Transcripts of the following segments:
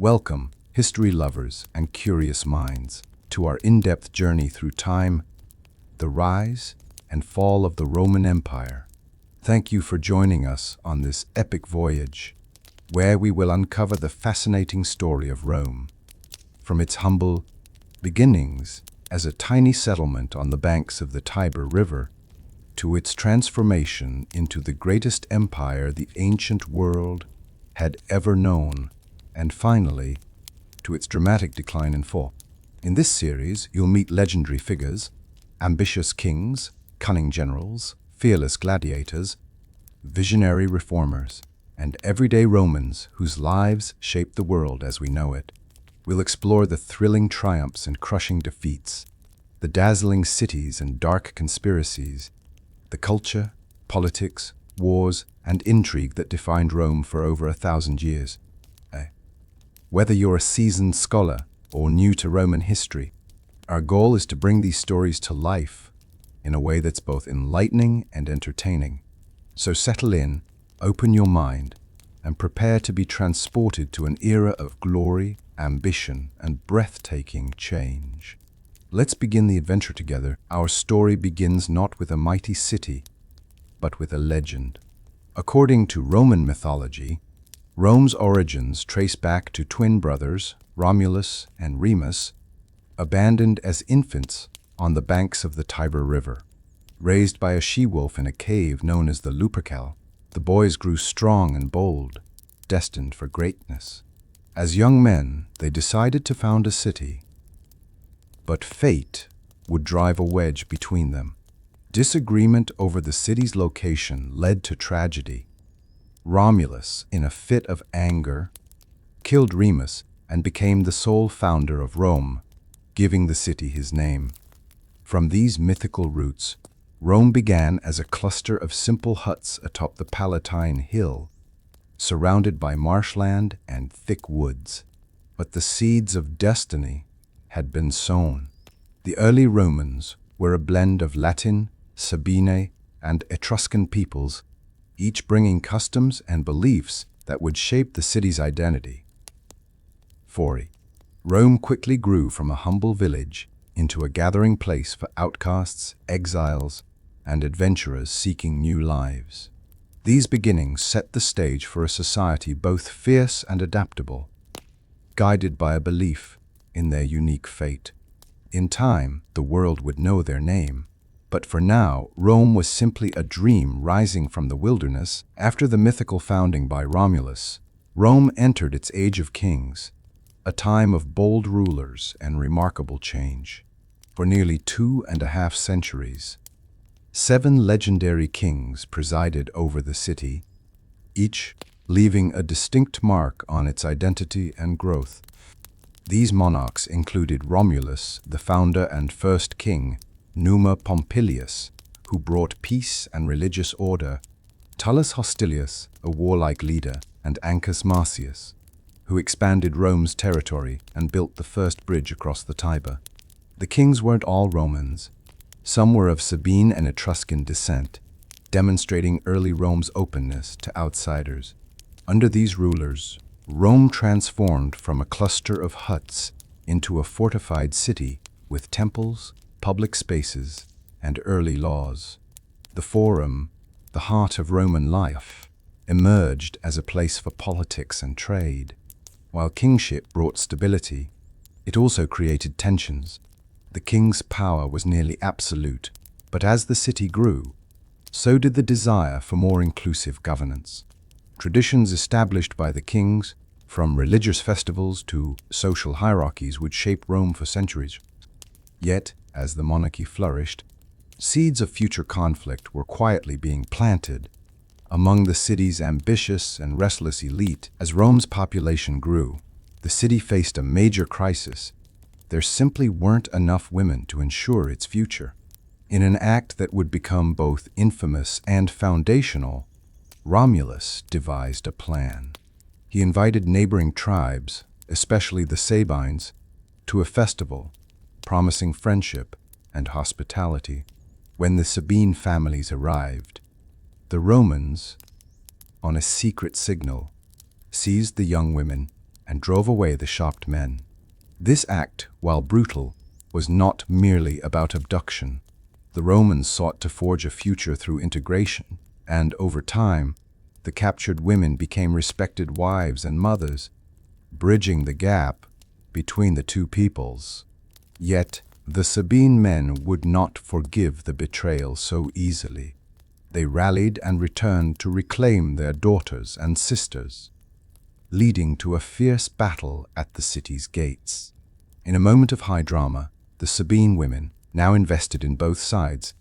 Welcome, history lovers and curious minds, to our in-depth journey through time, the rise and fall of the Roman Empire. Thank you for joining us on this epic voyage, where we will uncover the fascinating story of Rome, from its humble beginnings as a tiny settlement on the banks of the Tiber River to its transformation into the greatest empire the ancient world had ever known, and finally, to its dramatic decline and fall. In this series, you'll meet legendary figures, ambitious kings, cunning generals, fearless gladiators, visionary reformers, and everyday Romans whose lives shaped the world as we know it. We'll explore the thrilling triumphs and crushing defeats, the dazzling cities and dark conspiracies, the culture, politics, wars, and intrigue that defined Rome for over 1,000 years. Whether you're a seasoned scholar or new to Roman history, our goal is to bring these stories to life in a way that's both enlightening and entertaining. So settle in, open your mind, and prepare to be transported to an era of glory, ambition, and breathtaking change. Let's begin the adventure together. Our story begins not with a mighty city, but with a legend. According to Roman mythology, Rome's origins trace back to twin brothers, Romulus and Remus, abandoned as infants on the banks of the Tiber River. Raised by a she-wolf in a cave known as the Lupercal, the boys grew strong and bold, destined for greatness. As young men, they decided to found a city, but fate would drive a wedge between them. Disagreement over the city's location led to tragedy. Romulus, in a fit of anger, killed Remus and became the sole founder of Rome, giving the city his name. From these mythical roots, Rome began as a cluster of simple huts atop the Palatine Hill, surrounded by marshland and thick woods. But the seeds of destiny had been sown. The early Romans were a blend of Latin, Sabine, and Etruscan peoples, each bringing customs and beliefs that would shape the city's identity. 40. Rome quickly grew from a humble village into a gathering place for outcasts, exiles, and adventurers seeking new lives. These beginnings set the stage for a society both fierce and adaptable, guided by a belief in their unique fate. In time, the world would know their name. But for now, Rome was simply a dream rising from the wilderness. After the mythical founding by Romulus, Rome entered its age of kings, a time of bold rulers and remarkable change. For nearly 2.5 centuries, 7 legendary kings presided over the city, each leaving a distinct mark on its identity and growth. These monarchs included Romulus, the founder and first king, Numa Pompilius, who brought peace and religious order, Tullus Hostilius, a warlike leader, and Ancus Marcius, who expanded Rome's territory and built the first bridge across the Tiber. The kings weren't all Romans. Some were of Sabine and Etruscan descent, demonstrating early Rome's openness to outsiders. Under these rulers, Rome transformed from a cluster of huts into a fortified city with temples, public spaces, and early laws. The Forum, the heart of Roman life, emerged as a place for politics and trade. While kingship brought stability, it also created tensions. The king's power was nearly absolute, but as the city grew, so did the desire for more inclusive governance. Traditions established by the kings, from religious festivals to social hierarchies, would shape Rome for centuries. Yet, as the monarchy flourished, seeds of future conflict were quietly being planted among the city's ambitious and restless elite. As Rome's population grew, the city faced a major crisis. There simply weren't enough women to ensure its future. In an act that would become both infamous and foundational, Romulus devised a plan. He invited neighboring tribes, especially the Sabines, to a festival, promising friendship and hospitality. When the Sabine families arrived, the Romans, on a secret signal, seized the young women and drove away the shocked men. This act, while brutal, was not merely about abduction. The Romans sought to forge a future through integration, and over time, the captured women became respected wives and mothers, bridging the gap between the two peoples. Yet, the Sabine men would not forgive the betrayal so easily. They rallied and returned to reclaim their daughters and sisters, leading to a fierce battle at the city's gates. In a moment of high drama, the Sabine women, now invested in both sides,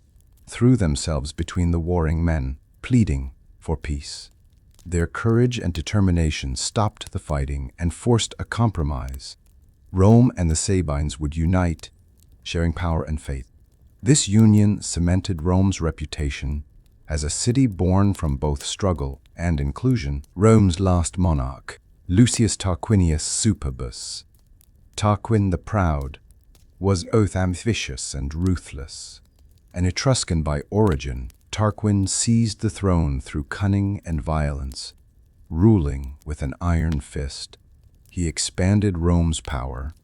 threw themselves between the warring men, pleading for peace. Their courage and determination stopped the fighting and forced a compromise. Rome and the Sabines would unite, sharing power and faith. This union cemented Rome's reputation as a city born from both struggle and inclusion. Rome's last monarch, Lucius Tarquinius Superbus, Tarquin the Proud, was both ambitious and ruthless. An Etruscan by origin, Tarquin seized the throne through cunning and violence. Ruling with an iron fist, he expanded Rome's power,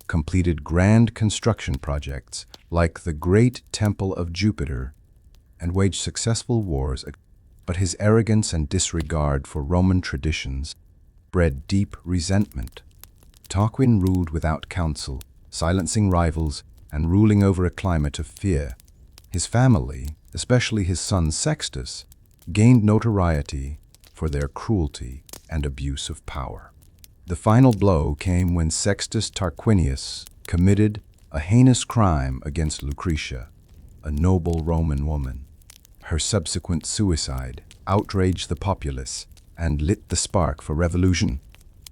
completed grand construction projects like the Great Temple of Jupiter, and waged successful wars. But his arrogance and disregard for Roman traditions bred deep resentment. Tarquin ruled without counsel, silencing rivals and ruling over a climate of fear. His family, especially his son Sextus, gained notoriety for their cruelty and abuse of power. The final blow came when Sextus Tarquinius committed a heinous crime against Lucretia, a noble Roman woman. Her subsequent suicide outraged the populace and lit the spark for revolution.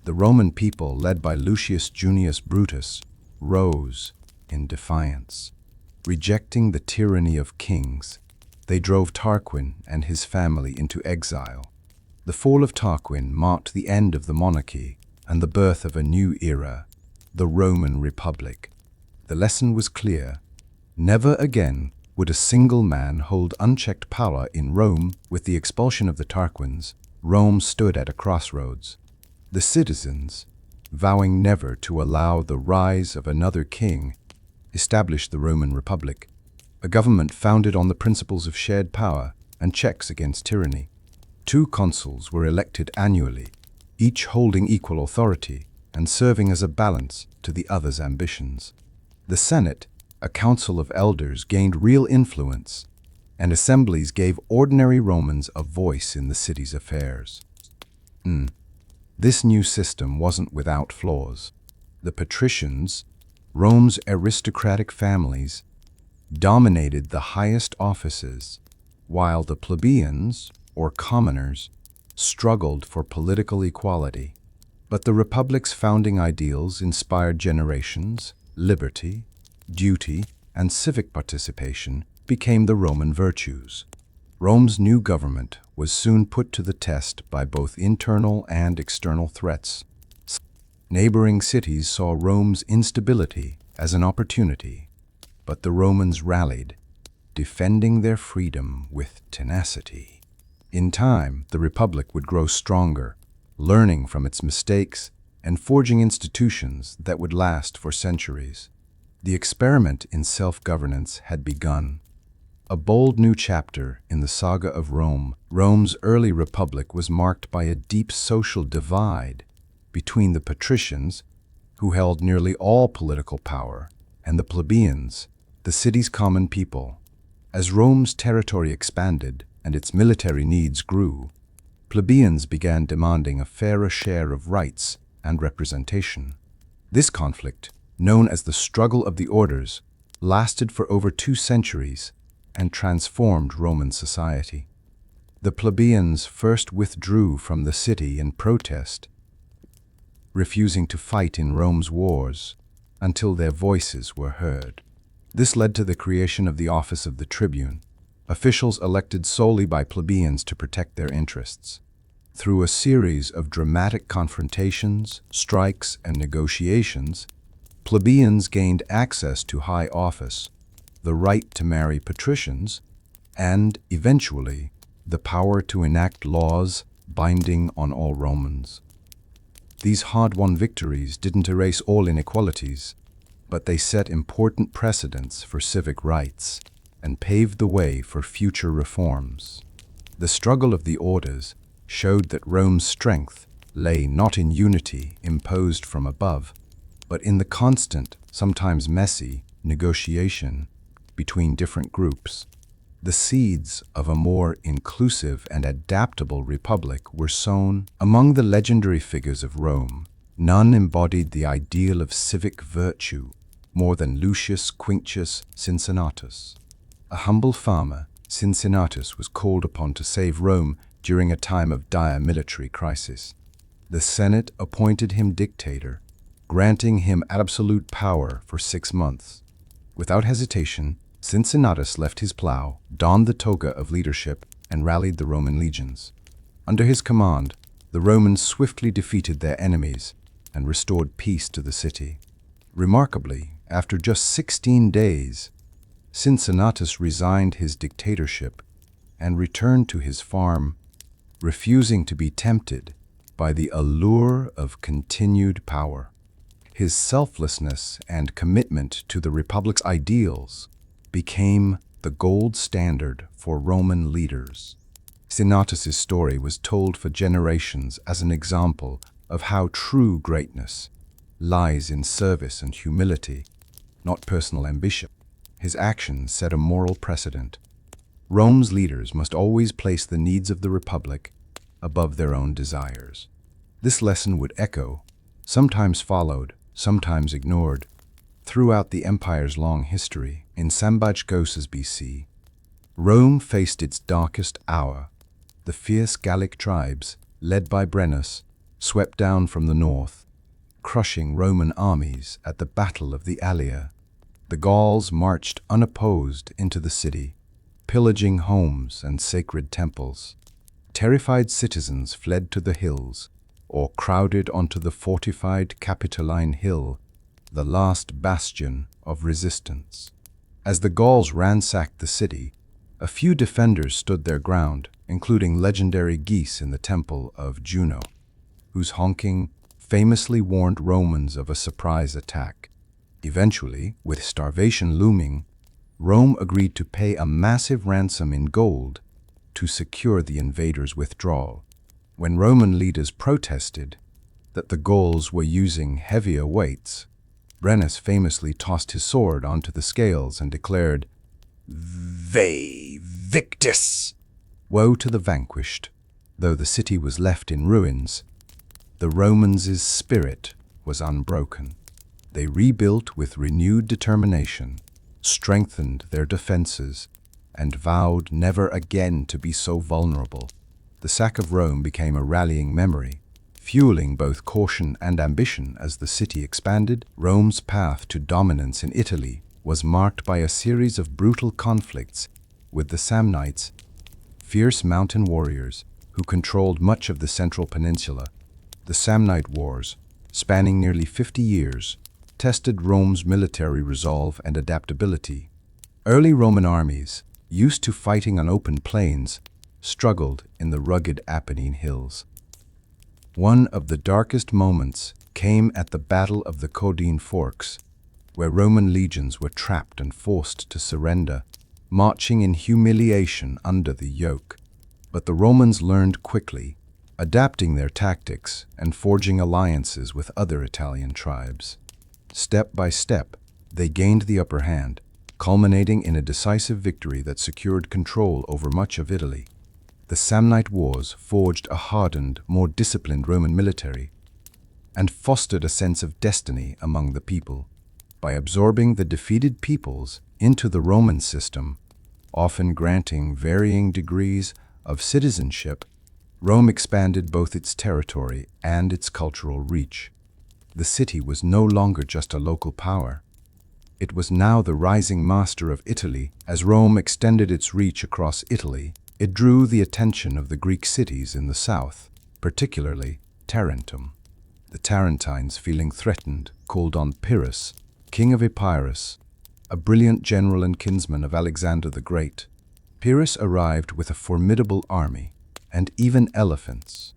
The Roman people, led by Lucius Junius Brutus, rose in defiance. Rejecting the tyranny of kings, they drove Tarquin and his family into exile. The fall of Tarquin marked the end of the monarchy and the birth of a new era, the Roman Republic. The lesson was clear. Never again would a single man hold unchecked power in Rome. With the expulsion of the Tarquins, Rome stood at a crossroads. The citizens, vowing never to allow the rise of another king, established the Roman Republic, a government founded on the principles of shared power and checks against tyranny. 2 consuls were elected annually, each holding equal authority and serving as a balance to the other's ambitions. The Senate, a council of elders, gained real influence, and assemblies gave ordinary Romans a voice in the city's affairs. This new system wasn't without flaws. The patricians, Rome's aristocratic families, dominated the highest offices, while the plebeians, or commoners, struggled for political equality. But the Republic's founding ideals inspired generations. Liberty, duty, and civic participation became the Roman virtues. Rome's new government was soon put to the test by both internal and external threats. Neighboring cities saw Rome's instability as an opportunity, but the Romans rallied, defending their freedom with tenacity. In time, the Republic would grow stronger, learning from its mistakes and forging institutions that would last for centuries. The experiment in self-governance had begun. A bold new chapter in the saga of Rome. Rome's early republic was marked by a deep social divide between the patricians, who held nearly all political power, and the plebeians, the city's common people. As Rome's territory expanded and its military needs grew, plebeians began demanding a fairer share of rights and representation. This conflict, known as the Struggle of the Orders, lasted for over 2 centuries and transformed Roman society. The plebeians first withdrew from the city in protest, refusing to fight in Rome's wars until their voices were heard. This led to the creation of the office of the tribune, officials elected solely by plebeians to protect their interests. Through a series of dramatic confrontations, strikes, and negotiations, plebeians gained access to high office, the right to marry patricians, and, eventually, the power to enact laws binding on all Romans. These hard-won victories didn't erase all inequalities, but they set important precedents for civic rights and paved the way for future reforms. The struggle of the orders showed that Rome's strength lay not in unity imposed from above, but in the constant, sometimes messy, negotiation between different groups. The seeds of a more inclusive and adaptable republic were sown among the legendary figures of Rome. None embodied the ideal of civic virtue more than Lucius Quinctius Cincinnatus. A humble farmer, Cincinnatus was called upon to save Rome during a time of dire military crisis. The Senate appointed him dictator, granting him absolute power for 6 months. Without hesitation, Cincinnatus left his plow, donned the toga of leadership, and rallied the Roman legions. Under his command, the Romans swiftly defeated their enemies and restored peace to the city. Remarkably, after just 16 days, Cincinnatus resigned his dictatorship and returned to his farm, refusing to be tempted by the allure of continued power. His selflessness and commitment to the Republic's ideals became the gold standard for Roman leaders. Cincinnatus's story was told for generations as an example of how true greatness lies in service and humility, not personal ambition. His actions set a moral precedent. Rome's leaders must always place the needs of the Republic above their own desires. This lesson would echo, sometimes followed, sometimes ignored, throughout the empire's long history. In Sambajgosa's BC, Rome faced its darkest hour. The fierce Gallic tribes, led by Brennus, swept down from the north, crushing Roman armies at the Battle of the Allia. The Gauls marched unopposed into the city, pillaging homes and sacred temples. Terrified citizens fled to the hills or crowded onto the fortified Capitoline Hill, the last bastion of resistance. As the Gauls ransacked the city, a few defenders stood their ground, including legendary geese in the temple of Juno, whose honking famously warned Romans of a surprise attack. Eventually, with starvation looming, Rome agreed to pay a massive ransom in gold to secure the invaders' withdrawal. When Roman leaders protested that the Gauls were using heavier weights, Brennus famously tossed his sword onto the scales and declared, "Vae victis!" Woe to the vanquished. Though the city was left in ruins, the Romans' spirit was unbroken. They rebuilt with renewed determination, strengthened their defenses, and vowed never again to be so vulnerable. The sack of Rome became a rallying memory, fueling both caution and ambition as the city expanded. Rome's path to dominance in Italy was marked by a series of brutal conflicts with the Samnites, fierce mountain warriors who controlled much of the central peninsula. The Samnite Wars, spanning nearly 50 years, tested Rome's military resolve and adaptability. Early Roman armies, used to fighting on open plains, struggled in the rugged Apennine hills. One of the darkest moments came at the Battle of the Caudine Forks, where Roman legions were trapped and forced to surrender, marching in humiliation under the yoke. But the Romans learned quickly, adapting their tactics and forging alliances with other Italian tribes. Step by step, they gained the upper hand, culminating in a decisive victory that secured control over much of Italy. The Samnite Wars forged a hardened, more disciplined Roman military and fostered a sense of destiny among the people. By absorbing the defeated peoples into the Roman system, often granting varying degrees of citizenship, Rome expanded both its territory and its cultural reach. The city was no longer just a local power. It was now the rising master of Italy. As Rome extended its reach across Italy, it drew the attention of the Greek cities in the south, particularly Tarentum. The Tarentines, feeling threatened, called on Pyrrhus, king of Epirus, a brilliant general and kinsman of Alexander the Great. Pyrrhus arrived with a formidable army and even elephants.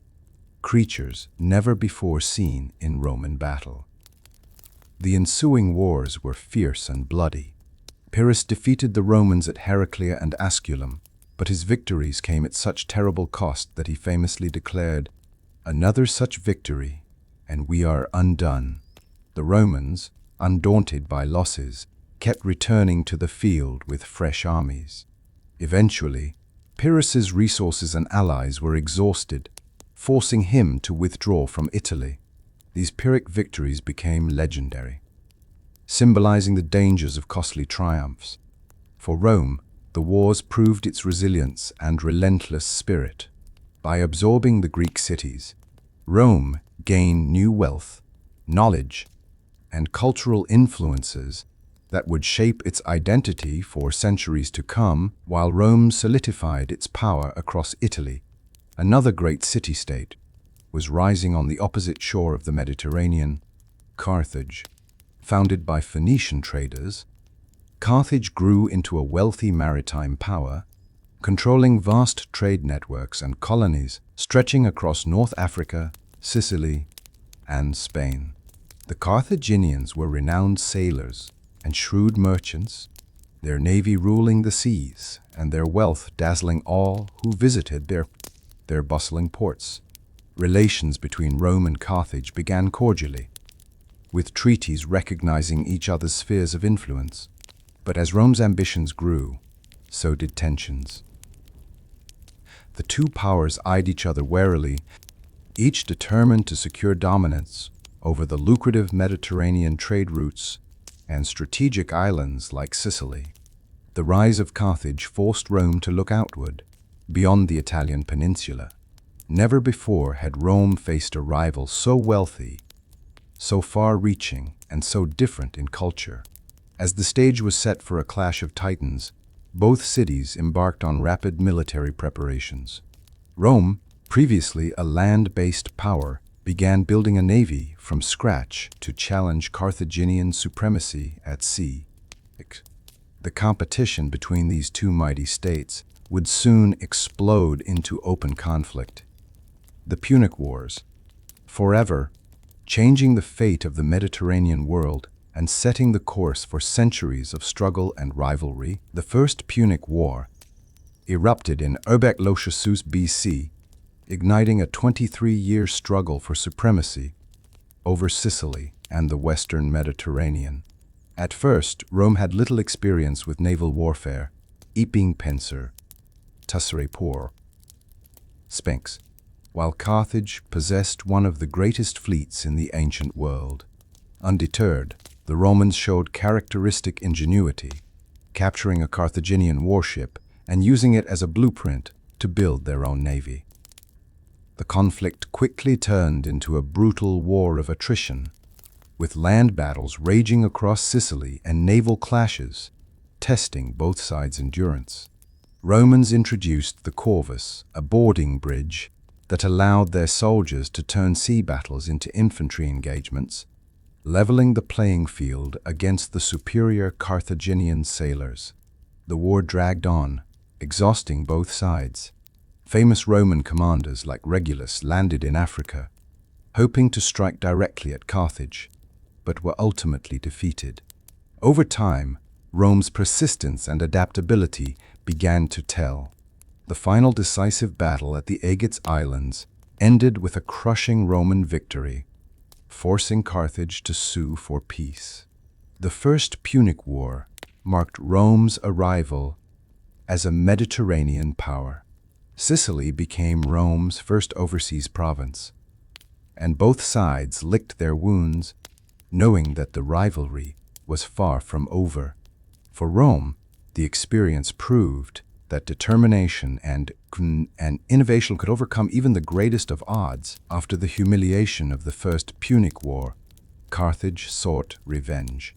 creatures never before seen in Roman battle. The ensuing wars were fierce and bloody. Pyrrhus defeated the Romans at Heraclea and Asculum, but his victories came at such terrible cost that he famously declared, "Another such victory, and we are undone." The Romans, undaunted by losses, kept returning to the field with fresh armies. Eventually, Pyrrhus's resources and allies were exhausted, forcing him to withdraw from Italy. These Pyrrhic victories became legendary, symbolizing the dangers of costly triumphs. For Rome, the wars proved its resilience and relentless spirit. By absorbing the Greek cities, Rome gained new wealth, knowledge, and cultural influences that would shape its identity for centuries to come, while Rome solidified its power across Italy. Another great city-state was rising on the opposite shore of the Mediterranean, Carthage. Founded by Phoenician traders, Carthage grew into a wealthy maritime power, controlling vast trade networks and colonies stretching across North Africa, Sicily, and Spain. The Carthaginians were renowned sailors and shrewd merchants, their navy ruling the seas and their wealth dazzling all who visited their bustling ports. Relations between Rome and Carthage began cordially, with treaties recognizing each other's spheres of influence. But as Rome's ambitions grew, so did tensions. The two powers eyed each other warily, each determined to secure dominance over the lucrative Mediterranean trade routes and strategic islands like Sicily. The rise of Carthage forced Rome to look outward, beyond the Italian peninsula. Never before had Rome faced a rival so wealthy, so far-reaching, and so different in culture. As the stage was set for a clash of titans, both cities embarked on rapid military preparations. Rome, previously a land-based power, began building a navy from scratch to challenge Carthaginian supremacy at sea. The competition between these two mighty states would soon explode into open conflict. The Punic Wars, forever changing the fate of the Mediterranean world and setting the course for centuries of struggle and rivalry. The First Punic War erupted in Lotius BC, igniting a 23-year struggle for supremacy over Sicily and the Western Mediterranean. At first, Rome had little experience with naval warfare, iping penser, tussere por sphinx, while Carthage possessed one of the greatest fleets in the ancient world. Undeterred, the Romans showed characteristic ingenuity, capturing a Carthaginian warship and using it as a blueprint to build their own navy. The conflict quickly turned into a brutal war of attrition, with land battles raging across Sicily and naval clashes, testing both sides' endurance. Romans introduced the corvus, a boarding bridge that allowed their soldiers to turn sea battles into infantry engagements, leveling the playing field against the superior Carthaginian sailors. The war dragged on, exhausting both sides. Famous Roman commanders like Regulus landed in Africa, hoping to strike directly at Carthage, but were ultimately defeated. Over time, Rome's persistence and adaptability began to tell. The final decisive battle at the Aegates Islands ended with a crushing Roman victory, forcing Carthage to sue for peace. The First Punic War marked Rome's arrival as a Mediterranean power. Sicily became Rome's first overseas province, and both sides licked their wounds, knowing that the rivalry was far from over. For Rome, the experience proved that determination and innovation could overcome even the greatest of odds. After the humiliation of the First Punic War, Carthage sought revenge.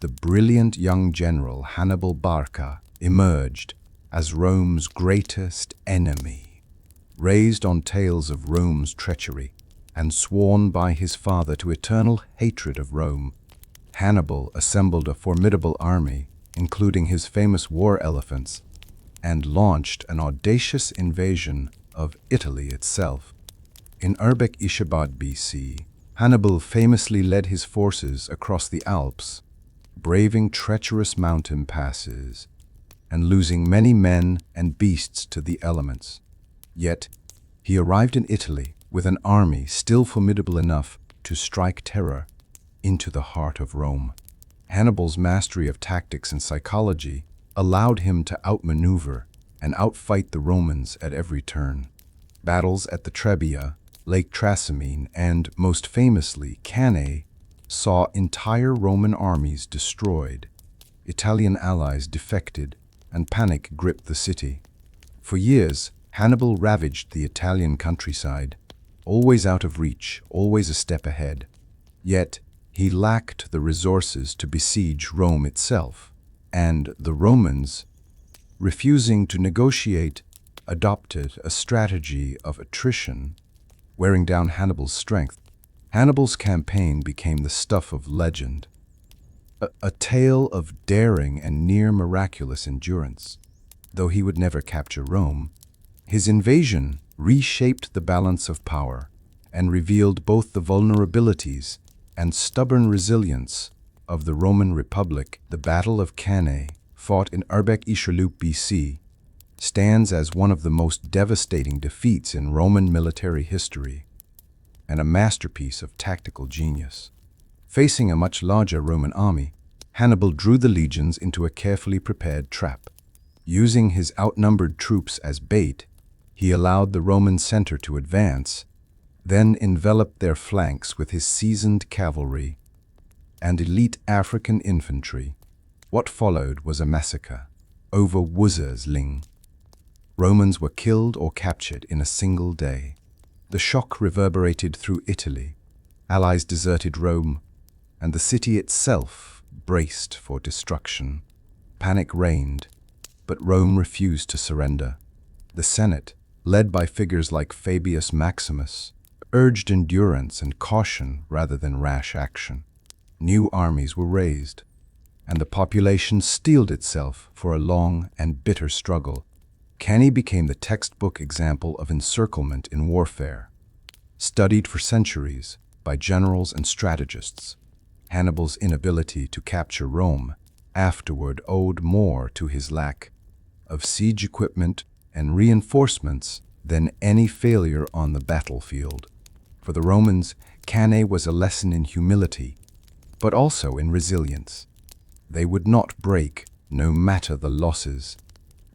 The brilliant young general Hannibal Barca emerged as Rome's greatest enemy. Raised on tales of Rome's treachery and sworn by his father to eternal hatred of Rome, Hannibal assembled a formidable army, including his famous war elephants, and launched an audacious invasion of Italy itself. In Urbek Ishabad BC, Hannibal famously led his forces across the Alps, braving treacherous mountain passes and losing many men and beasts to the elements. Yet, he arrived in Italy with an army still formidable enough to strike terror into the heart of Rome. Hannibal's mastery of tactics and psychology allowed him to outmaneuver and outfight the Romans at every turn. Battles at the Trebia, Lake Trasimene, and, most famously, Cannae, saw entire Roman armies destroyed. Italian allies defected, and panic gripped the city. For years, Hannibal ravaged the Italian countryside, always out of reach, always a step ahead. Yet, he lacked the resources to besiege Rome itself, and the Romans, refusing to negotiate, adopted a strategy of attrition, wearing down Hannibal's strength. Hannibal's campaign became the stuff of legend, a tale of daring and near-miraculous endurance. Though he would never capture Rome, his invasion reshaped the balance of power and revealed both the vulnerabilities and stubborn resilience of the Roman Republic. The Battle of Cannae, fought in Urbek Ishabad BC, stands as one of the most devastating defeats in Roman military history and a masterpiece of tactical genius. Facing a much larger Roman army, Hannibal drew the legions into a carefully prepared trap. Using his outnumbered troops as bait, he allowed the Roman center to advance, then enveloped their flanks with his seasoned cavalry and elite African infantry. What followed was a massacre over Wuzer's-Ling. Romans were killed or captured in a single day. The shock reverberated through Italy. Allies deserted Rome, and the city itself braced for destruction. Panic reigned, but Rome refused to surrender. The Senate, led by figures like Fabius Maximus, urged endurance and caution rather than rash action. New armies were raised, and the population steeled itself for a long and bitter struggle. Cannae became the textbook example of encirclement in warfare, studied for centuries by generals and strategists. Hannibal's inability to capture Rome afterward owed more to his lack of siege equipment and reinforcements than any failure on the battlefield. For the Romans, Cannae was a lesson in humility, but also in resilience. They would not break, no matter the losses.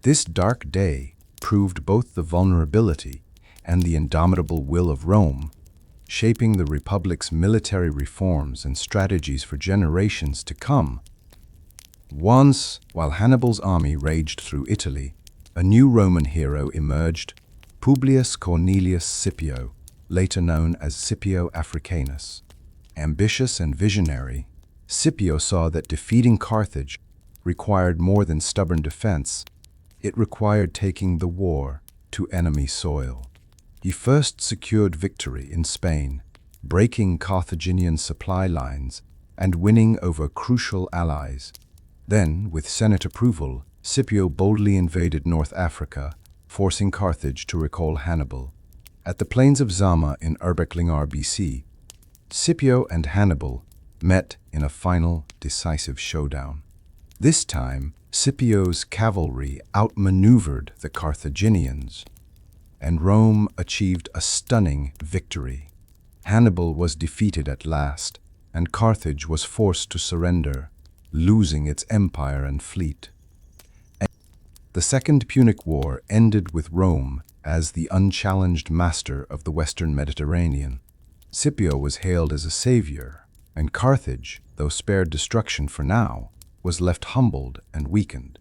This dark day proved both the vulnerability and the indomitable will of Rome, shaping the Republic's military reforms and strategies for generations to come. Once, while Hannibal's army raged through Italy, a new Roman hero emerged, Publius Cornelius Scipio, later known as Scipio Africanus. Ambitious and visionary, Scipio saw that defeating Carthage required more than stubborn defense. It required taking the war to enemy soil. He first secured victory in Spain, breaking Carthaginian supply lines and winning over crucial allies. Then, with Senate approval, Scipio boldly invaded North Africa, forcing Carthage to recall Hannibal. At the plains of Zama in Urbek-Lingar BC, Scipio and Hannibal met in a final, decisive showdown. This time, Scipio's cavalry outmaneuvered the Carthaginians, and Rome achieved a stunning victory. Hannibal was defeated at last, and Carthage was forced to surrender, losing its empire and fleet. The Second Punic War ended with Rome as the unchallenged master of the Western Mediterranean. Scipio was hailed as a savior, and Carthage, though spared destruction for now, was left humbled and weakened.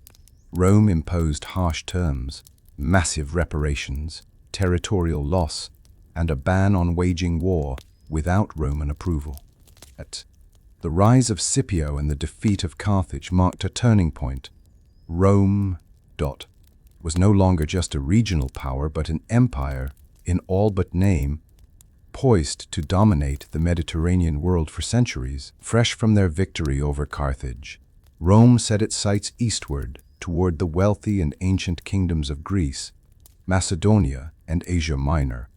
Rome imposed harsh terms, massive reparations, territorial loss, and a ban on waging war without Roman approval. The rise of Scipio and the defeat of Carthage marked a turning point. Rome was no longer just a regional power, but an empire, in all but name, poised to dominate the Mediterranean world for centuries. Fresh from their victory over Carthage, Rome set its sights eastward toward the wealthy and ancient kingdoms of Greece, Macedonia, and Asia Minor.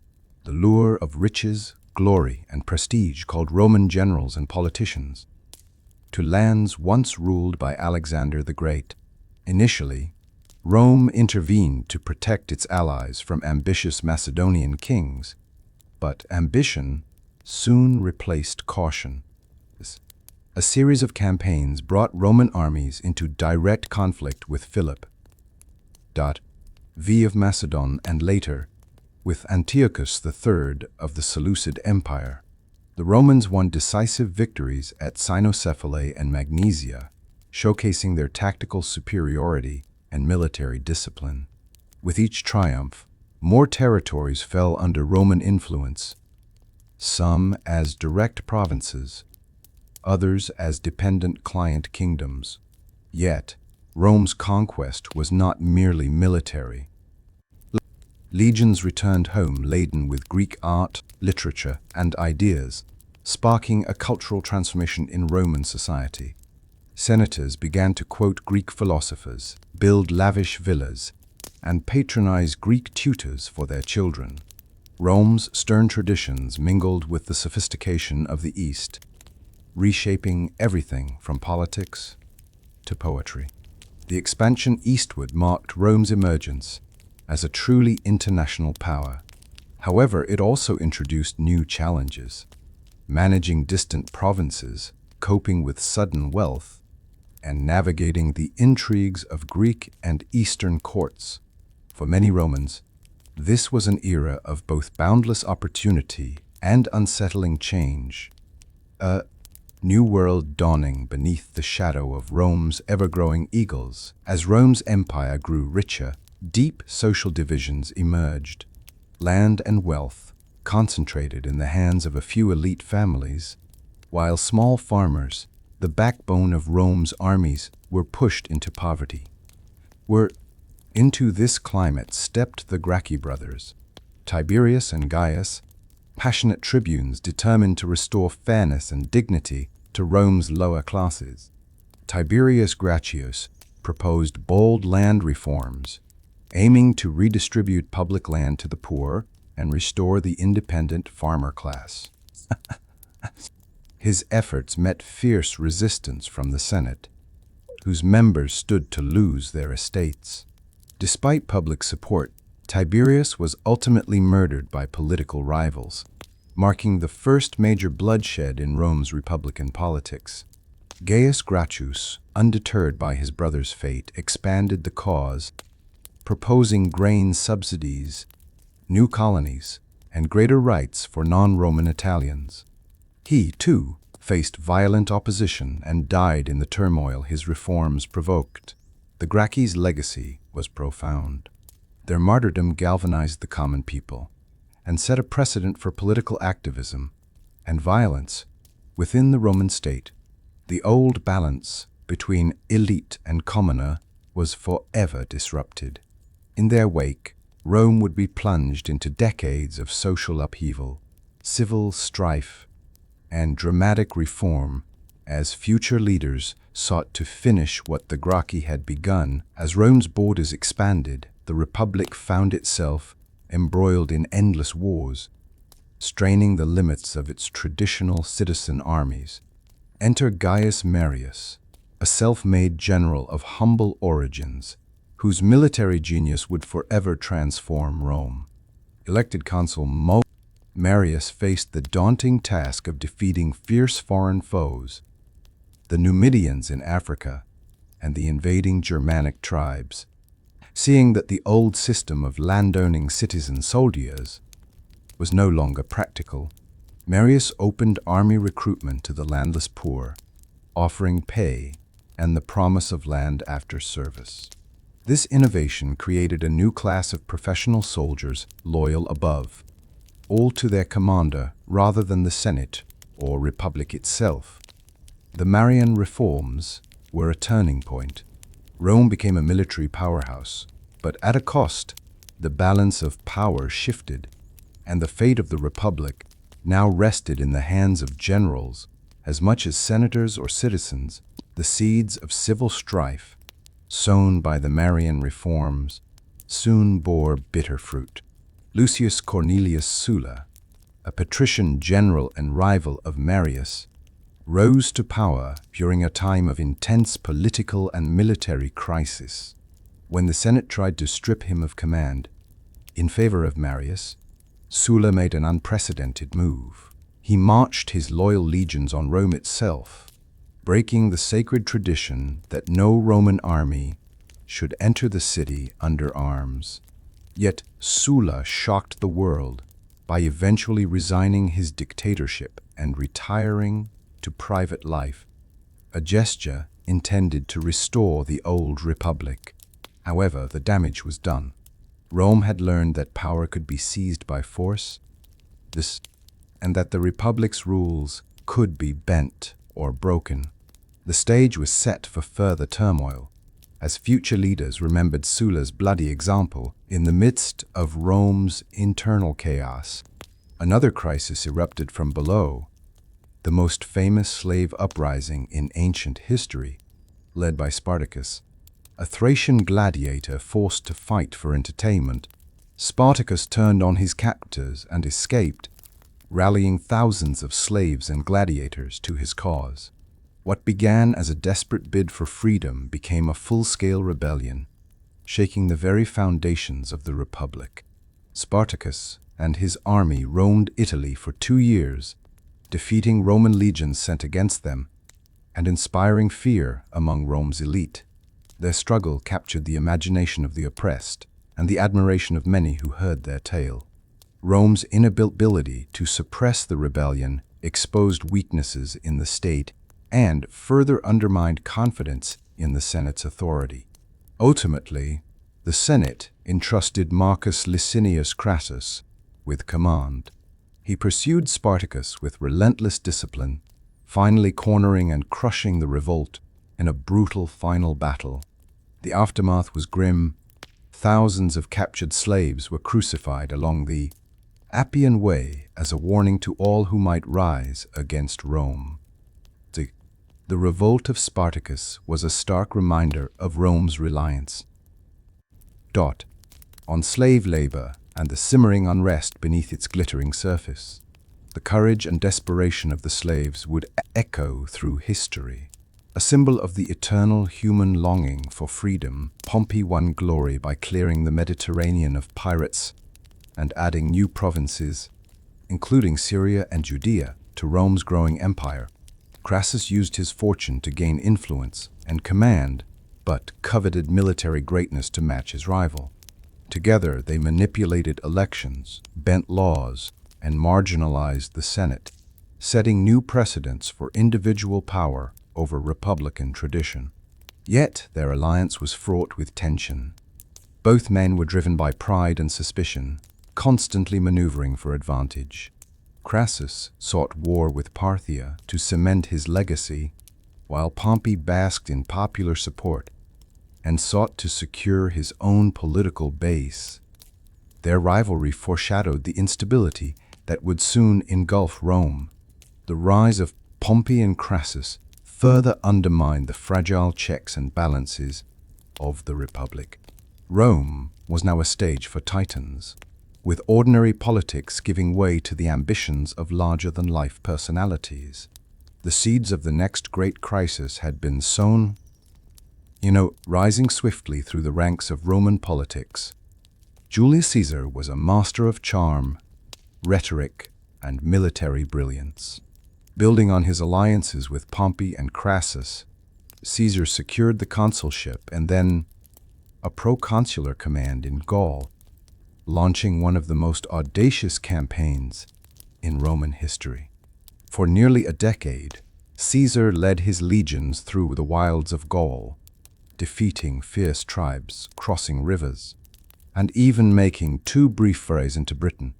The lure of riches, glory, and prestige called Roman generals and politicians to lands once ruled by Alexander the Great. Initially, Rome intervened to protect its allies from ambitious Macedonian kings, but ambition soon replaced caution. A series of campaigns brought Roman armies into direct conflict with Philip V of Macedon and later with Antiochus III of the Seleucid Empire. The Romans won decisive victories at Cynocephalae and Magnesia, showcasing their tactical superiority and military discipline. With each triumph, more territories fell under Roman influence, some as direct provinces, others as dependent client kingdoms. Yet, Rome's conquest was not merely military. Legions returned home laden with Greek art, literature, and ideas, sparking a cultural transformation in Roman society. Senators began to quote Greek philosophers, build lavish villas, and patronize Greek tutors for their children. Rome's stern traditions mingled with the sophistication of the East, reshaping everything from politics to poetry. The expansion eastward marked Rome's emergence as a truly international power. However, it also introduced new challenges: managing distant provinces, coping with sudden wealth, and navigating the intrigues of Greek and Eastern courts. For many Romans, this was an era of both boundless opportunity and unsettling change, a new world dawning beneath the shadow of Rome's ever-growing eagles. As Rome's empire grew richer, deep social divisions emerged. Land and wealth concentrated in the hands of a few elite families, while small farmers, the backbone of Rome's armies, were pushed into poverty. Into this climate stepped the Gracchi brothers, Tiberius and Gaius, passionate tribunes determined to restore fairness and dignity to Rome's lower classes. Tiberius Gracchus proposed bold land reforms, aiming to redistribute public land to the poor and restore the independent farmer class. His efforts met fierce resistance from the Senate, whose members stood to lose their estates. Despite public support, Tiberius was ultimately murdered by political rivals, marking the first major bloodshed in Rome's republican politics. Gaius Gracchus, undeterred by his brother's fate, expanded the cause, proposing grain subsidies, new colonies, and greater rights for non-Roman Italians. He, too, faced violent opposition and died in the turmoil his reforms provoked. The Gracchi's legacy was profound. Their martyrdom galvanized the common people and set a precedent for political activism and violence within the Roman state. The old balance between elite and commoner was forever disrupted. In their wake, Rome would be plunged into decades of social upheaval, civil strife, and dramatic reform as future leaders sought to finish what the Gracchi had begun. As Rome's borders expanded, the Republic found itself embroiled in endless wars, straining the limits of its traditional citizen armies. Enter Gaius Marius, a self-made general of humble origins, whose military genius would forever transform Rome. Elected consul Marius faced the daunting task of defeating fierce foreign foes, the Numidians in Africa, and the invading Germanic tribes. Seeing that the old system of landowning citizen soldiers was no longer practical, Marius opened army recruitment to the landless poor, offering pay and the promise of land after service. This innovation created a new class of professional soldiers loyal above, all to their commander rather than the Senate or Republic itself. The Marian reforms were a turning point. Rome became a military powerhouse, but at a cost. The balance of power shifted, and the fate of the Republic now rested in the hands of generals as much as senators or citizens. The seeds of civil strife, sown by the Marian reforms, soon bore bitter fruit. Lucius Cornelius Sulla, a patrician general and rival of Marius, rose to power during a time of intense political and military crisis. When the Senate tried to strip him of command in favor of Marius, Sulla made an unprecedented move. He marched his loyal legions on Rome itself, breaking the sacred tradition that no Roman army should enter the city under arms. Yet Sulla shocked the world by eventually resigning his dictatorship and retiring to private life, a gesture intended to restore the old republic. However, the damage was done. Rome had learned that power could be seized by force, and that the republic's rules could be bent or broken. The stage was set for further turmoil, as future leaders remembered Sulla's bloody example in the midst of Rome's internal chaos. Another crisis erupted from below, the most famous slave uprising in ancient history, led by Spartacus, a Thracian gladiator forced to fight for entertainment. Spartacus turned on his captors and escaped, rallying thousands of slaves and gladiators to his cause. What began as a desperate bid for freedom became a full-scale rebellion, shaking the very foundations of the Republic. Spartacus and his army roamed Italy for 2 years, defeating Roman legions sent against them and inspiring fear among Rome's elite. Their struggle captured the imagination of the oppressed and the admiration of many who heard their tale. Rome's inability to suppress the rebellion exposed weaknesses in the state and further undermined confidence in the Senate's authority. Ultimately, the Senate entrusted Marcus Licinius Crassus with command. He pursued Spartacus with relentless discipline, finally cornering and crushing the revolt in a brutal final battle. The aftermath was grim. Thousands of captured slaves were crucified along the Appian Way as a warning to all who might rise against Rome. The revolt of Spartacus was a stark reminder of Rome's reliance on slave labor and the simmering unrest beneath its glittering surface. The courage and desperation of the slaves would echo through history. A symbol of the eternal human longing for freedom, Pompey won glory by clearing the Mediterranean of pirates and adding new provinces, including Syria and Judea, to Rome's growing empire. Crassus used his fortune to gain influence and command, but coveted military greatness to match his rival. Together, they manipulated elections, bent laws, and marginalized the Senate, setting new precedents for individual power over republican tradition. Yet their alliance was fraught with tension. Both men were driven by pride and suspicion, constantly maneuvering for advantage. Crassus sought war with Parthia to cement his legacy, while Pompey basked in popular support and sought to secure his own political base. Their rivalry foreshadowed the instability that would soon engulf Rome. The rise of Pompey and Crassus further undermined the fragile checks and balances of the Republic. Rome was now a stage for titans, with ordinary politics giving way to the ambitions of larger-than-life personalities. The seeds of the next great crisis had been sown, rising swiftly through the ranks of Roman politics. Julius Caesar was a master of charm, rhetoric, and military brilliance. Building on his alliances with Pompey and Crassus, Caesar secured the consulship and then a proconsular command in Gaul, launching one of the most audacious campaigns in Roman history. For nearly a decade, Caesar led his legions through the wilds of Gaul, defeating fierce tribes, crossing rivers, and even making 2 brief forays into Britain.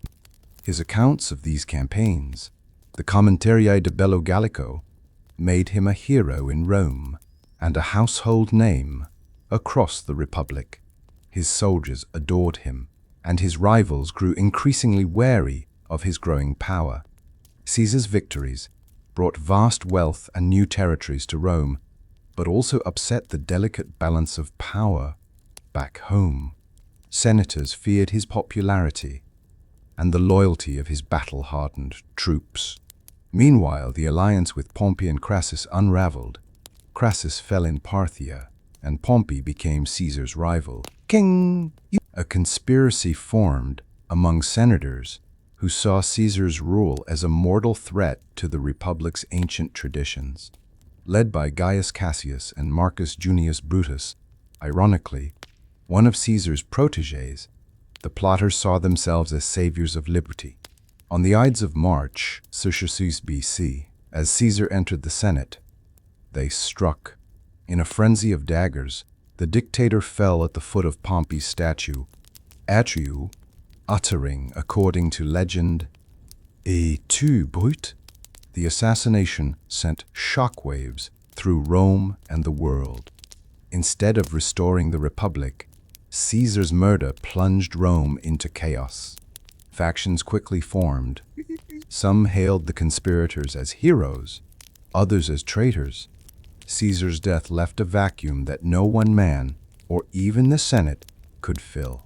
His accounts of these campaigns, the Commentarii de Bello Gallico, made him a hero in Rome and a household name across the Republic. His soldiers adored him, and his rivals grew increasingly wary of his growing power. Caesar's victories brought vast wealth and new territories to Rome, but also upset the delicate balance of power back home. Senators feared his popularity, and the loyalty of his battle-hardened troops. Meanwhile, the alliance with Pompey and Crassus unraveled. Crassus fell in Parthia, and Pompey became Caesar's rival. A conspiracy formed among senators who saw Caesar's rule as a mortal threat to the Republic's ancient traditions. Led by Gaius Cassius and Marcus Junius Brutus, ironically, one of Caesar's protégés, the plotters saw themselves as saviors of liberty. On the Ides of March, 66 BC, as Caesar entered the Senate, they struck. In a frenzy of daggers, the dictator fell at the foot of Pompey's statue, uttering, according to legend, "Et tu, brute?" The assassination sent shockwaves through Rome and the world. Instead of restoring the Republic, Caesar's murder plunged Rome into chaos. Factions quickly formed. Some hailed the conspirators as heroes, others as traitors. Caesar's death left a vacuum that no one man, or even the Senate, could fill.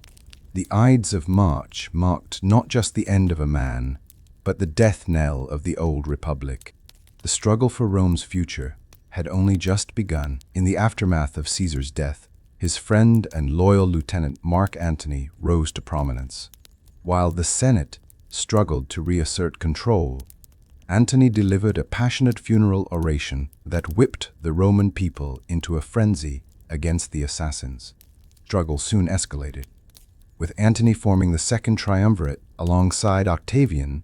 The Ides of March marked not just the end of a man, but the death knell of the old republic. The struggle for Rome's future had only just begun. In the aftermath of Caesar's death, his friend and loyal lieutenant Mark Antony rose to prominence. While the Senate struggled to reassert control, Antony delivered a passionate funeral oration that whipped the Roman people into a frenzy against the assassins. Struggle soon escalated, with Antony forming the second triumvirate alongside Octavian,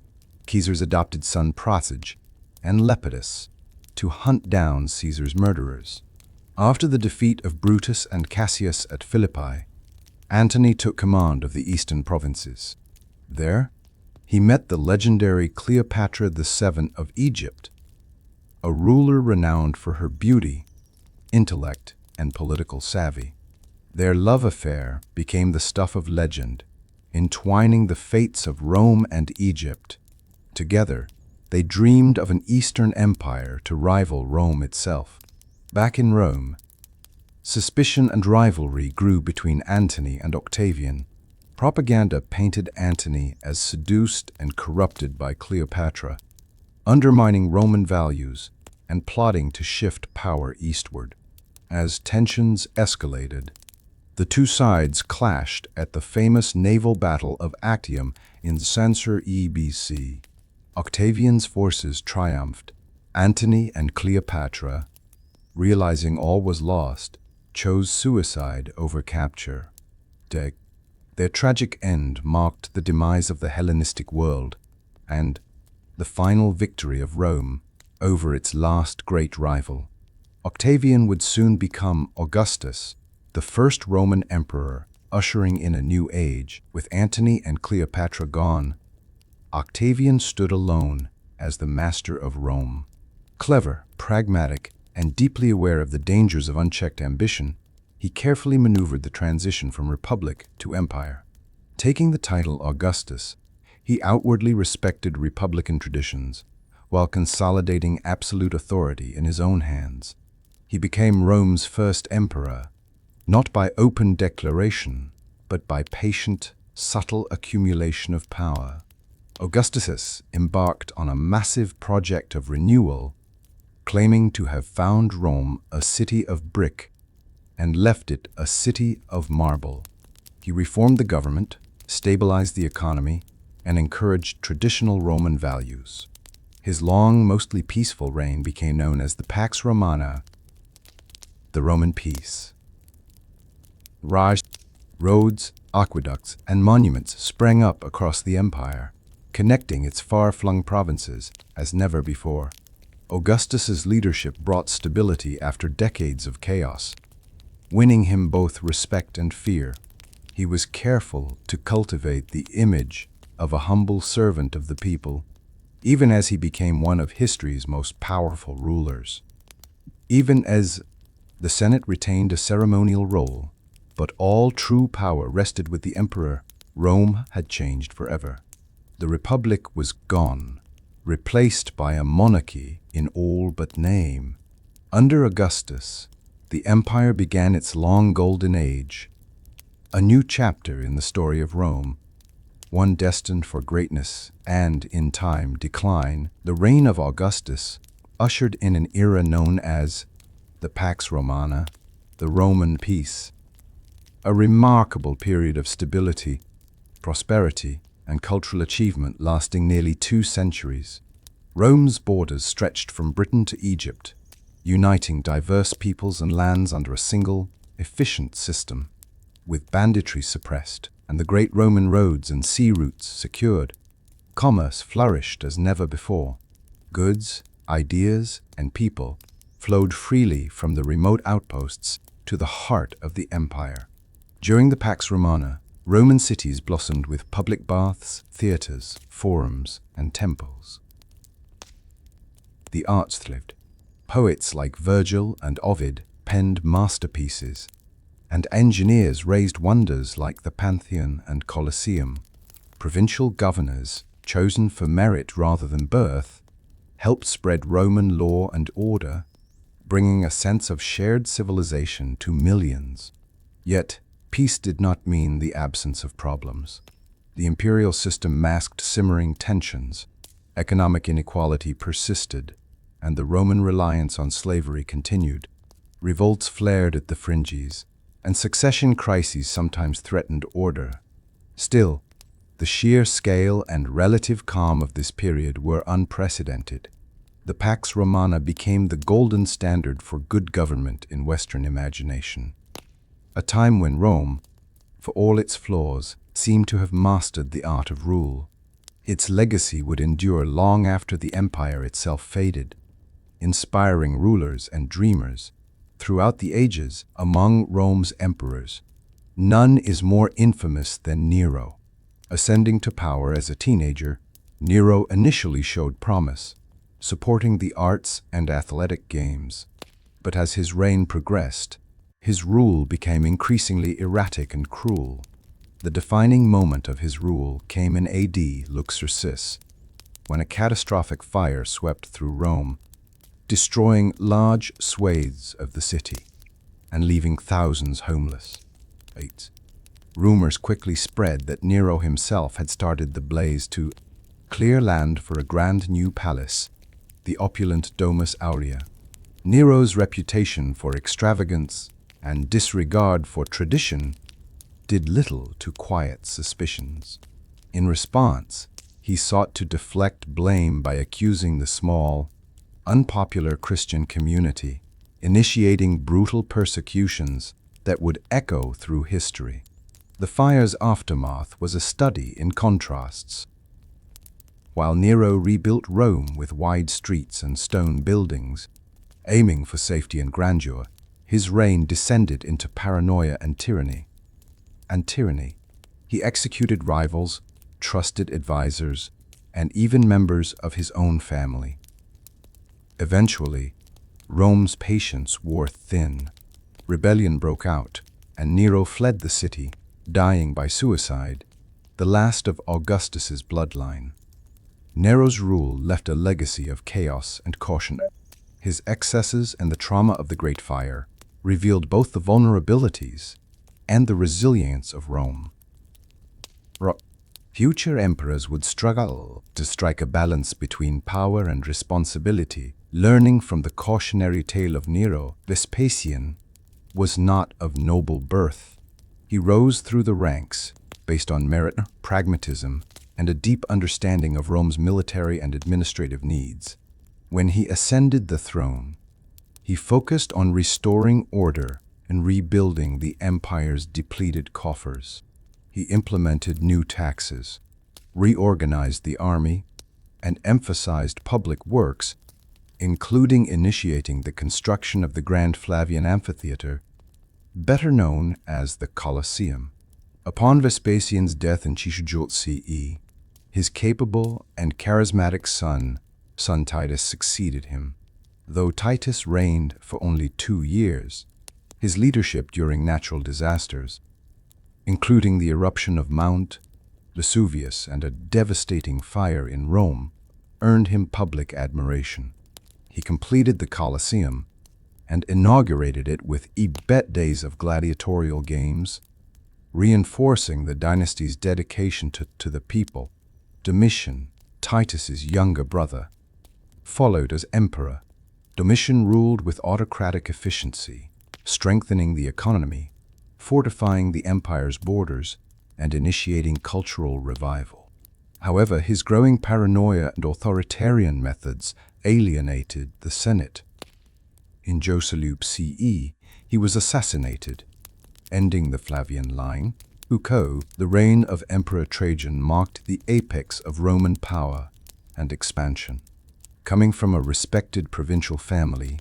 Caesar's adopted son Procage, and Lepidus, to hunt down Caesar's murderers. After the defeat of Brutus and Cassius at Philippi, Antony took command of the eastern provinces. There, he met the legendary Cleopatra VII of Egypt, a ruler renowned for her beauty, intellect, and political savvy. Their love affair became the stuff of legend, entwining the fates of Rome and Egypt. Together, they dreamed of an Eastern empire to rival Rome itself. Back in Rome, suspicion and rivalry grew between Antony and Octavian. Propaganda painted Antony as seduced and corrupted by Cleopatra, undermining Roman values and plotting to shift power eastward. As tensions escalated, the two sides clashed at the famous naval battle of Actium in Censor BC. Octavian's forces triumphed. Antony and Cleopatra, realizing all was lost, chose suicide over capture. Their tragic end marked the demise of the Hellenistic world and the final victory of Rome over its last great rival. Octavian would soon become Augustus, the first Roman emperor, ushering in a new age. With Antony and Cleopatra gone, Octavian stood alone as the master of Rome. Clever, pragmatic, and deeply aware of the dangers of unchecked ambition, he carefully maneuvered the transition from republic to empire. Taking the title Augustus, he outwardly respected republican traditions, while consolidating absolute authority in his own hands. He became Rome's first emperor, not by open declaration, but by patient, subtle accumulation of power. Augustus embarked on a massive project of renewal, claiming to have found Rome a city of brick and left it a city of marble. He reformed the government, stabilized the economy, and encouraged traditional Roman values. His long, mostly peaceful reign became known as the Pax Romana, the Roman peace. Roads, aqueducts, and monuments sprang up across the empire, connecting its far-flung provinces as never before. Augustus's leadership brought stability after decades of chaos, winning him both respect and fear. He was careful to cultivate the image of a humble servant of the people, even as he became one of history's most powerful rulers. Even as the Senate retained a ceremonial role, but all true power rested with the emperor, Rome had changed forever. The Republic was gone, replaced by a monarchy in all but name. Under Augustus, the empire began its long golden age, a new chapter in the story of Rome. one destined for greatness and, in time, decline. The reign of Augustus ushered in an era known as the Pax Romana, the Roman peace, a remarkable period of stability, prosperity, and cultural achievement lasting nearly 2 centuries. Rome's borders stretched from Britain to Egypt, uniting diverse peoples and lands under a single, efficient system. With banditry suppressed and the great Roman roads and sea routes secured, commerce flourished as never before. Goods, ideas, and people flowed freely from the remote outposts to the heart of the empire. During the Pax Romana, Roman cities blossomed with public baths, theaters, forums, and temples. The arts thrived. Poets like Virgil and Ovid penned masterpieces, and engineers raised wonders like the Pantheon and Colosseum. Provincial governors, chosen for merit rather than birth, helped spread Roman law and order, bringing a sense of shared civilization to millions. Yet, peace did not mean the absence of problems. The imperial system masked simmering tensions, economic inequality persisted, and the Roman reliance on slavery continued. Revolts flared at the fringes, and succession crises sometimes threatened order. Still, the sheer scale and relative calm of this period were unprecedented. The Pax Romana became the golden standard for good government in Western imagination. A time when Rome, for all its flaws, seemed to have mastered the art of rule. Its legacy would endure long after the empire itself faded, inspiring rulers and dreamers throughout the ages. Among Rome's emperors, none is more infamous than Nero. Ascending to power as a teenager, Nero initially showed promise, supporting the arts and athletic games. But as his reign progressed, his rule became increasingly erratic and cruel. The defining moment of his rule came in AD Luxorcis, when a catastrophic fire swept through Rome, destroying large swathes of the city and leaving thousands homeless. 8. Rumors quickly spread that Nero himself had started the blaze to clear land for a grand new palace, the opulent Domus Aurea. Nero's reputation for extravagance and disregard for tradition did little to quiet suspicions. In response, he sought to deflect blame by accusing the small, unpopular Christian community, initiating brutal persecutions that would echo through history. The fire's aftermath was a study in contrasts. While Nero rebuilt Rome with wide streets and stone buildings, aiming for safety and grandeur, his reign descended into paranoia and tyranny. He executed rivals, trusted advisors, and even members of his own family. Eventually, Rome's patience wore thin. Rebellion broke out, and Nero fled the city, dying by suicide, the last of Augustus's bloodline. Nero's rule left a legacy of chaos and caution. His excesses and the trauma of the Great Fire revealed both the vulnerabilities and the resilience of Rome. Future emperors would struggle to strike a balance between power and responsibility. Learning from the cautionary tale of Nero, Vespasian was not of noble birth. He rose through the ranks based on merit, pragmatism, and a deep understanding of Rome's military and administrative needs. When he ascended the throne, he focused on restoring order and rebuilding the empire's depleted coffers. He implemented new taxes, reorganized the army, and emphasized public works, including initiating the construction of the Grand Flavian Amphitheater, better known as the Colosseum. Upon Vespasian's death in 6 CE, his capable and charismatic son Titus succeeded him. Though Titus reigned for only 2 years, his leadership during natural disasters, including the eruption of Mount Vesuvius and a devastating fire in Rome, earned him public admiration. He completed the Colosseum and inaugurated it with days of gladiatorial games, reinforcing the dynasty's dedication to the people. Domitian, Titus's younger brother, followed as emperor. Domitian ruled with autocratic efficiency, strengthening the economy, fortifying the empire's borders, and initiating cultural revival. However, his growing paranoia and authoritarian methods alienated the Senate. In Joselup CE, he was assassinated, ending the Flavian line. The reign of Emperor Trajan marked the apex of Roman power and expansion. Coming from a respected provincial family,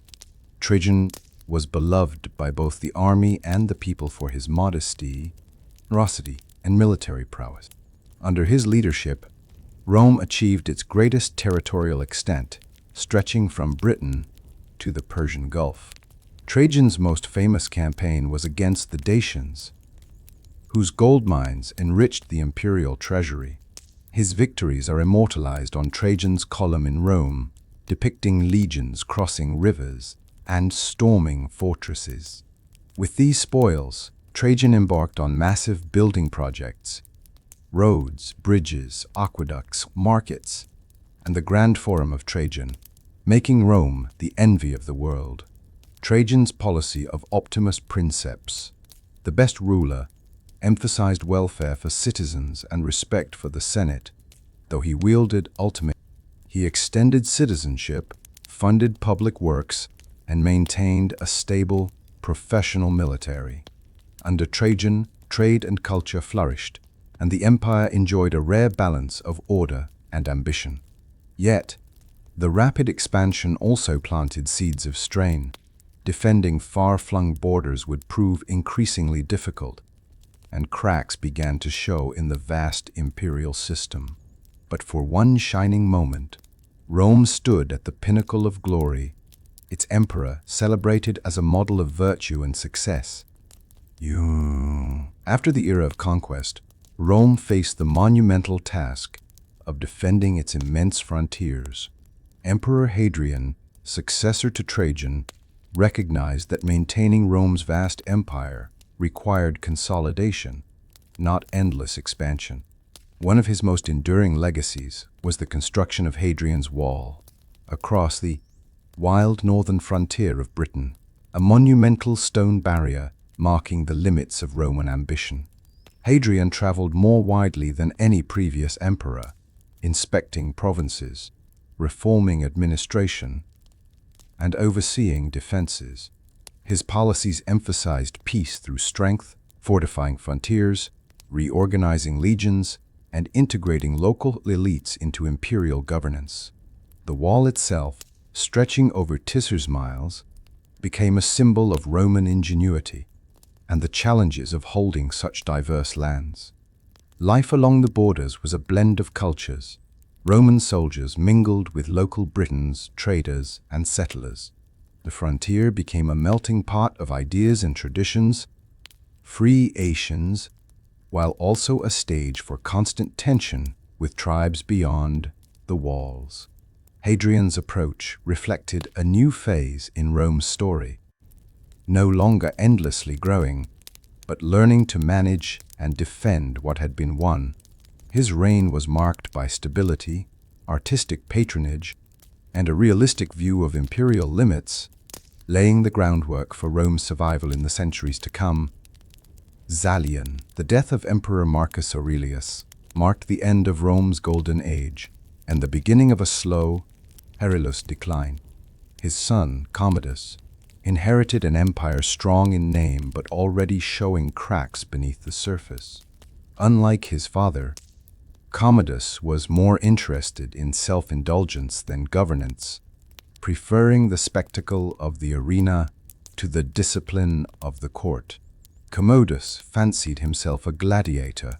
Trajan was beloved by both the army and the people for his modesty, generosity, and military prowess. Under his leadership, Rome achieved its greatest territorial extent, stretching from Britain to the Persian Gulf. Trajan's most famous campaign was against the Dacians, whose gold mines enriched the imperial treasury. His victories are immortalized on Trajan's column in Rome, depicting legions crossing rivers and storming fortresses. With these spoils, Trajan embarked on massive building projects: roads, bridges, aqueducts, markets, and the Grand Forum of Trajan, making Rome the envy of the world. Trajan's policy of Optimus Princeps, the best ruler, emphasized welfare for citizens and respect for the Senate. Though he wielded ultimate, he extended citizenship, funded public works, and maintained a stable, professional military. Under Trajan, trade and culture flourished, and the empire enjoyed a rare balance of order and ambition. Yet, the rapid expansion also planted seeds of strain. Defending far-flung borders would prove increasingly difficult, and cracks began to show in the vast imperial system. But for one shining moment, Rome stood at the pinnacle of glory, its emperor celebrated as a model of virtue and success. After the era of conquest, Rome faced the monumental task of defending its immense frontiers. Emperor Hadrian, successor to Trajan, recognized that maintaining Rome's vast empire required consolidation, not endless expansion. One of his most enduring legacies was the construction of Hadrian's Wall across the wild northern frontier of Britain, a monumental stone barrier marking the limits of Roman ambition. Hadrian traveled more widely than any previous emperor, inspecting provinces, reforming administration, and overseeing defenses. His policies emphasized peace through strength, fortifying frontiers, reorganizing legions, and integrating local elites into imperial governance. The wall itself, stretching over Tisser's miles, became a symbol of Roman ingenuity and the challenges of holding such diverse lands. Life along the borders was a blend of cultures. Roman soldiers mingled with local Britons, traders, and settlers. The frontier became a melting pot of ideas and traditions, free Asians, while also a stage for constant tension with tribes beyond the walls. Hadrian's approach reflected a new phase in Rome's story, no longer endlessly growing, but learning to manage and defend what had been won. His reign was marked by stability, artistic patronage, and a realistic view of imperial limits, laying the groundwork for Rome's survival in the centuries to come. Zalian, the death of Emperor Marcus Aurelius, marked the end of Rome's golden age and the beginning of a slow, perilous decline. His son, Commodus, inherited an empire strong in name but already showing cracks beneath the surface. Unlike his father, Commodus was more interested in self-indulgence than governance, preferring the spectacle of the arena to the discipline of the court. Commodus fancied himself a gladiator,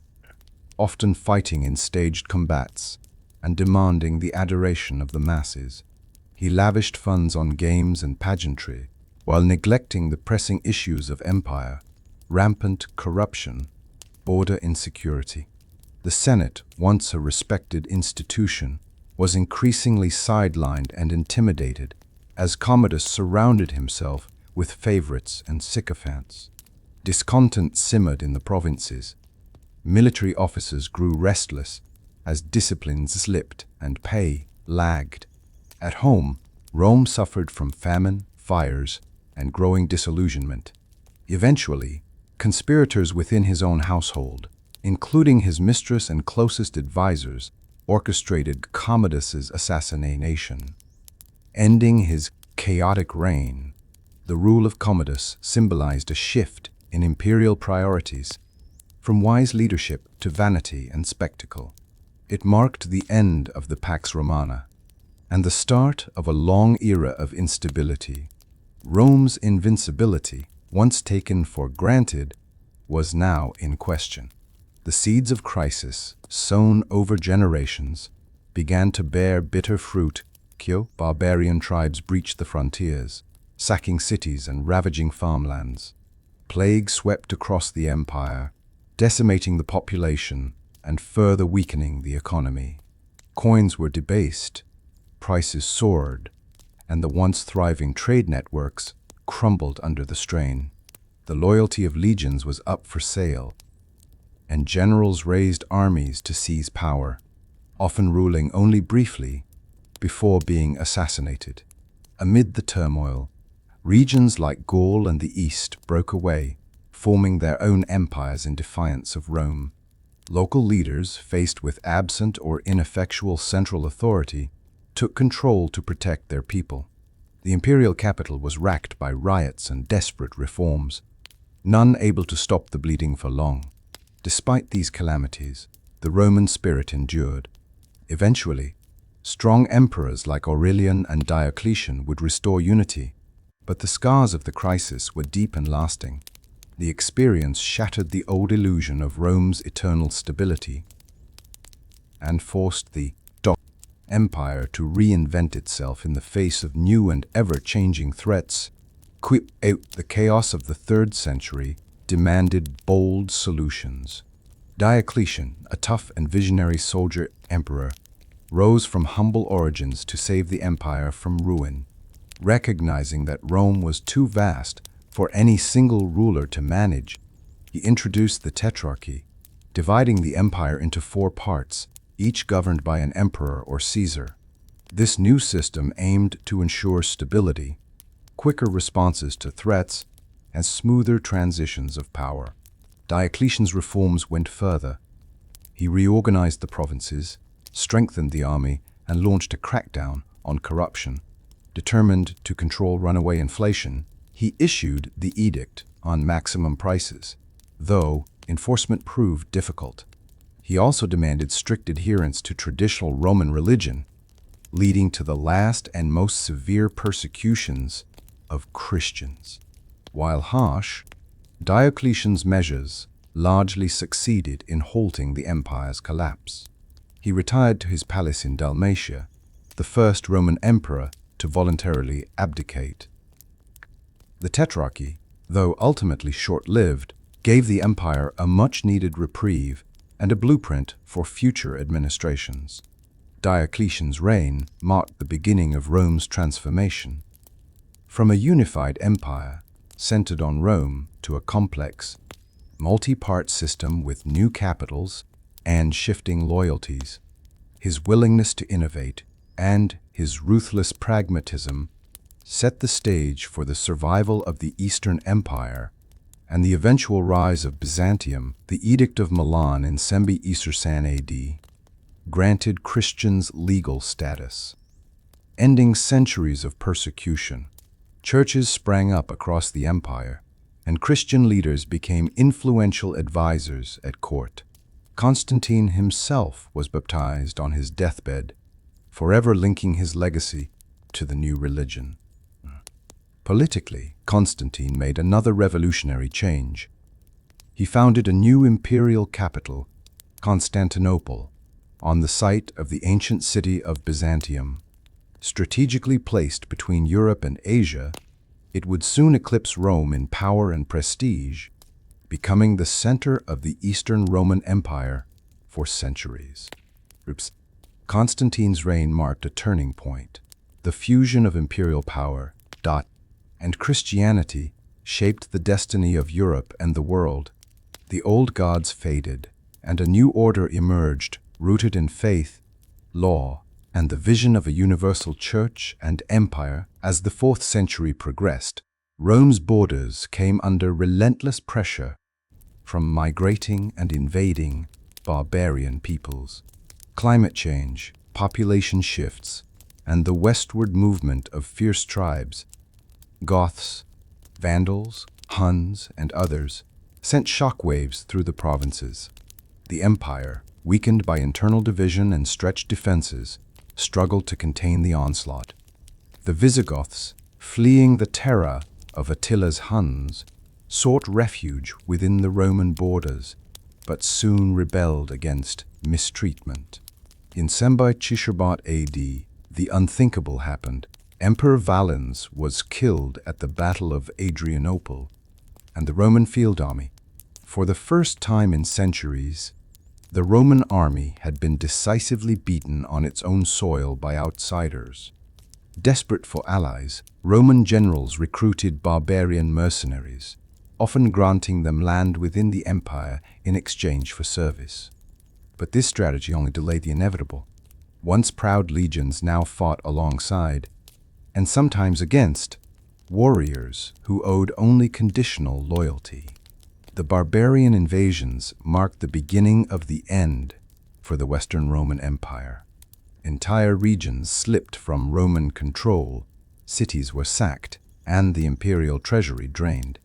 often fighting in staged combats and demanding the adoration of the masses. He lavished funds on games and pageantry, while neglecting the pressing issues of empire, rampant corruption, border insecurity. The Senate, once a respected institution, was increasingly sidelined and intimidated as Commodus surrounded himself with favorites and sycophants. Discontent simmered in the provinces. Military officers grew restless as discipline slipped and pay lagged. At home, Rome suffered from famine, fires, and growing disillusionment. Eventually, conspirators within his own household, including his mistress and closest advisors, orchestrated Commodus's assassination. Ending his chaotic reign, the rule of Commodus symbolized a shift in imperial priorities, from wise leadership to vanity and spectacle. It marked the end of the Pax Romana and the start of a long era of instability. Rome's invincibility, once taken for granted, was now in question. The seeds of crisis, sown over generations, began to bear bitter fruit. Barbarian tribes breached the frontiers, sacking cities and ravaging farmlands. Plague swept across the empire, decimating the population and further weakening the economy. Coins were debased, prices soared, and the once thriving trade networks crumbled under the strain. The loyalty of legions was up for sale, and generals raised armies to seize power, often ruling only briefly before being assassinated. Amid the turmoil, regions like Gaul and the East broke away, forming their own empires in defiance of Rome. Local leaders, faced with absent or ineffectual central authority, took control to protect their people. The imperial capital was racked by riots and desperate reforms, none able to stop the bleeding for long. Despite these calamities, the Roman spirit endured. Eventually, strong emperors like Aurelian and Diocletian would restore unity, but the scars of the crisis were deep and lasting. The experience shattered the old illusion of Rome's eternal stability and forced the empire to reinvent itself in the face of new and ever-changing threats. The chaos of the 3rd century demanded bold solutions. Diocletian, a tough and visionary soldier emperor, rose from humble origins to save the empire from ruin. Recognizing that Rome was too vast for any single ruler to manage, he introduced the tetrarchy, dividing the empire into 4 parts, each governed by an emperor or Caesar. This new system aimed to ensure stability, quicker responses to threats, and smoother transitions of power. Diocletian's reforms went further. He reorganized the provinces, strengthened the army, and launched a crackdown on corruption. Determined to control runaway inflation, he issued the edict on maximum prices, though enforcement proved difficult. He also demanded strict adherence to traditional Roman religion, leading to the last and most severe persecutions of Christians. While harsh, Diocletian's measures largely succeeded in halting the empire's collapse. He retired to his palace in Dalmatia, the first Roman emperor to voluntarily abdicate. The tetrarchy, though ultimately short-lived, gave the empire a much-needed reprieve and a blueprint for future administrations. Diocletian's reign marked the beginning of Rome's transformation. From a unified empire centered on Rome to a complex, multi-part system with new capitals and shifting loyalties, his willingness to innovate and his ruthless pragmatism set the stage for the survival of the Eastern Empire and the eventual rise of Byzantium. The Edict of Milan in Sembi-Isersan AD granted Christians legal status, ending centuries of persecution. Churches sprang up across the empire, and Christian leaders became influential advisors at court. Constantine himself was baptized on his deathbed, forever linking his legacy to the new religion. Politically, Constantine made another revolutionary change. He founded a new imperial capital, Constantinople, on the site of the ancient city of Byzantium. Strategically placed between Europe and Asia, it would soon eclipse Rome in power and prestige, becoming the center of the Eastern Roman Empire for centuries. Constantine's reign marked a turning point. The fusion of imperial power, and Christianity shaped the destiny of Europe and the world. The old gods faded, and a new order emerged, rooted in faith, law, and the vision of a universal church and empire. As the 4th century progressed, Rome's borders came under relentless pressure from migrating and invading barbarian peoples. Climate change, population shifts, and the westward movement of fierce tribes, Goths, Vandals, Huns, and others, sent shockwaves through the provinces. The empire, weakened by internal division and stretched defenses, struggled to contain the onslaught. The Visigoths, fleeing the terror of Attila's Huns, sought refuge within the Roman borders, but soon rebelled against mistreatment. In Sembicisherbot AD, the unthinkable happened. Emperor Valens was killed at the Battle of Adrianople, and the Roman field army, for the first time in centuries, the Roman army had been decisively beaten on its own soil by outsiders. Desperate for allies, Roman generals recruited barbarian mercenaries, often granting them land within the empire in exchange for service. But this strategy only delayed the inevitable. Once proud legions now fought alongside, and sometimes against, warriors who owed only conditional loyalty. The barbarian invasions marked the beginning of the end for the Western Roman Empire. Entire regions slipped from Roman control, cities were sacked, and the imperial treasury drained.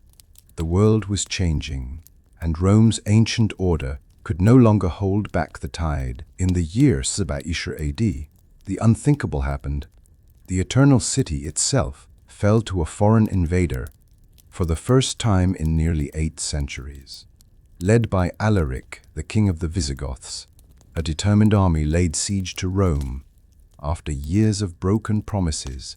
The world was changing, and Rome's ancient order could no longer hold back the tide. In the year Sembicisher AD, the unthinkable happened. The Eternal City itself fell to a foreign invader for the first time in nearly 8 centuries. Led by Alaric, the king of the Visigoths, a determined army laid siege to Rome after years of broken promises,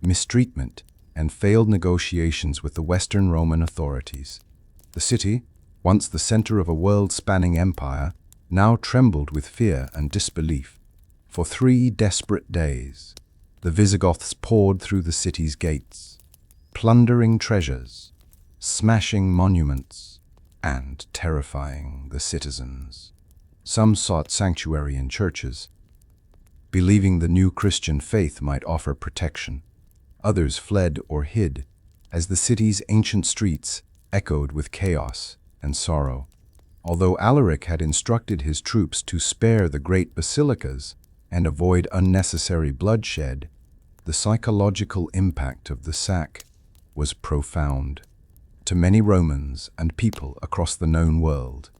mistreatment, and failed negotiations with the Western Roman authorities. The city, once the center of a world-spanning empire, now trembled with fear and disbelief. For 3 desperate days, the Visigoths poured through the city's gates, plundering treasures, smashing monuments, and terrifying the citizens. Some sought sanctuary in churches, believing the new Christian faith might offer protection. Others fled or hid, as the city's ancient streets echoed with chaos and sorrow. Although Alaric had instructed his troops to spare the great basilicas and avoid unnecessary bloodshed, the psychological impact of the sack was profound. To many Romans and people across the known world,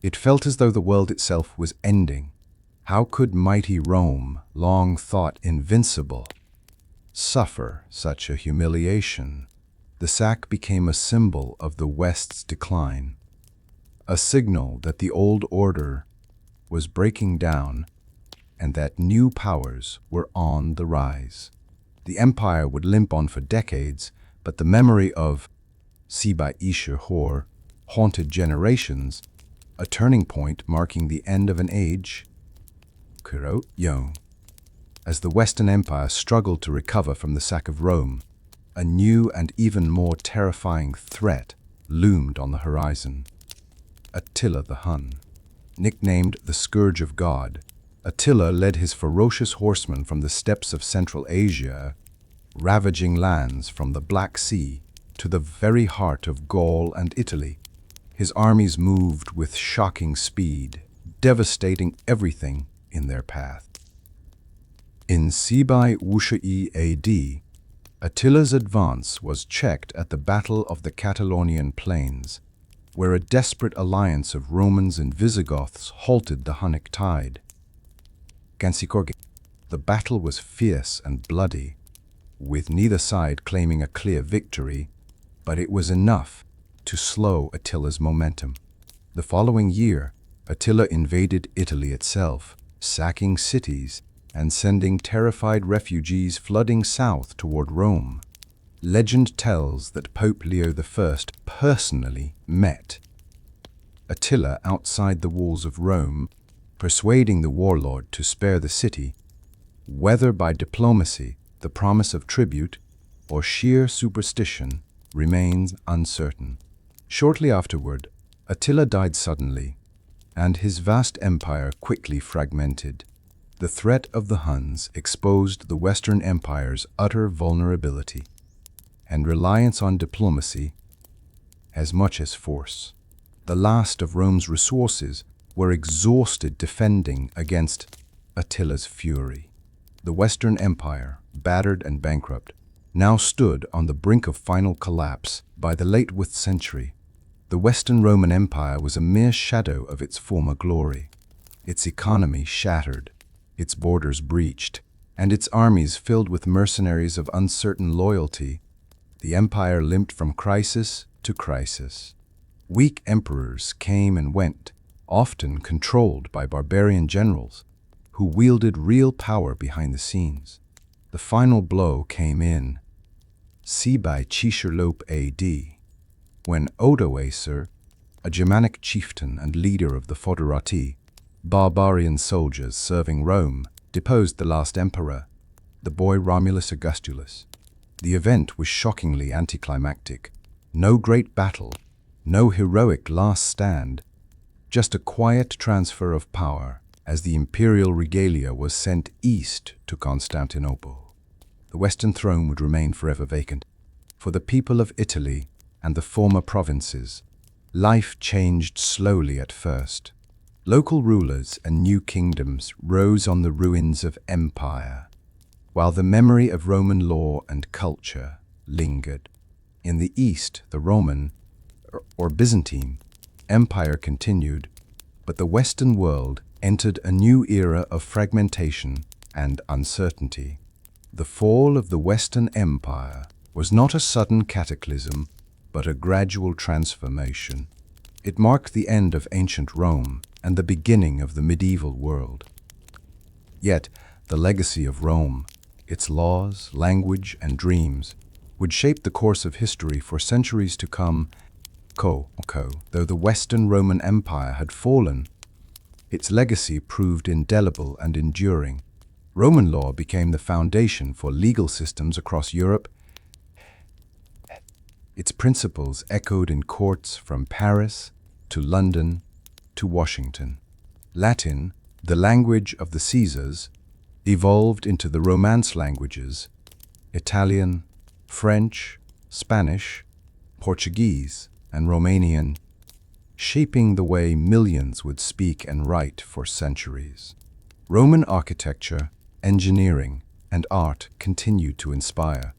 it felt as though the world itself was ending. How could mighty Rome, long thought invincible, suffer such a humiliation? The sack became a symbol of the West's decline, a signal that the old order was breaking down and that new powers were on the rise. The empire would limp on for decades, but the memory of Sembicisher haunted generations, a turning point marking the end of an age. As the Western Empire struggled to recover from the sack of Rome, a new and even more terrifying threat loomed on the horizon. Attila the Hun. Nicknamed the Scourge of God, Attila led his ferocious horsemen from the steppes of Central Asia, ravaging lands from the Black Sea to the very heart of Gaul and Italy. His armies moved with shocking speed, devastating everything in their path. In Sembicisher AD, Attila's advance was checked at the Battle of the Catalonian Plains, where a desperate alliance of Romans and Visigoths halted the Hunnic tide. The battle was fierce and bloody, with neither side claiming a clear victory, but it was enough to slow Attila's momentum. The following year, Attila invaded Italy itself, sacking cities and sending terrified refugees flooding south toward Rome. Legend tells that Pope Leo I personally met Attila outside the walls of Rome, persuading the warlord to spare the city, whether by diplomacy, the promise of tribute, or sheer superstition. remains uncertain. Shortly afterward, Attila died suddenly, and his vast empire quickly fragmented. The threat of the Huns exposed the Western Empire's utter vulnerability and reliance on diplomacy as much as force. The last of Rome's resources were exhausted defending against Attila's fury. The Western Empire, battered and bankrupt, now stood on the brink of final collapse. By the late 5th century, the Western Roman Empire was a mere shadow of its former glory. Its economy shattered, its borders breached, and its armies filled with mercenaries of uncertain loyalty. The empire limped from crisis to crisis. Weak emperors came and went, often controlled by barbarian generals who wielded real power behind the scenes. The final blow came in by Caesar AD, when Odoacer, a Germanic chieftain and leader of the Foederati, barbarian soldiers serving Rome, deposed the last emperor, the boy Romulus Augustulus. The event was shockingly anticlimactic. No great battle, no heroic last stand, just a quiet transfer of power as the imperial regalia was sent east to Constantinople. The Western throne would remain forever vacant. For the people of Italy and the former provinces, life changed slowly at first. Local rulers and new kingdoms rose on the ruins of empire, while the memory of Roman law and culture lingered. In the east, the Roman, or Byzantine, empire continued, but the Western world entered a new era of fragmentation and uncertainty. The fall of the Western Empire was not a sudden cataclysm, but a gradual transformation. It marked the end of ancient Rome and the beginning of the medieval world. Yet, the legacy of Rome, its laws, language, and dreams, would shape the course of history for centuries to come. Though the Western Roman Empire had fallen, its legacy proved indelible and enduring. Roman law became the foundation for legal systems across Europe. Its principles echoed in courts from Paris to London to Washington. Latin, the language of the Caesars, evolved into the Romance languages, Italian, French, Spanish, Portuguese, and Romanian, shaping the way millions would speak and write for centuries. Roman architecture, engineering, and art continued to inspire.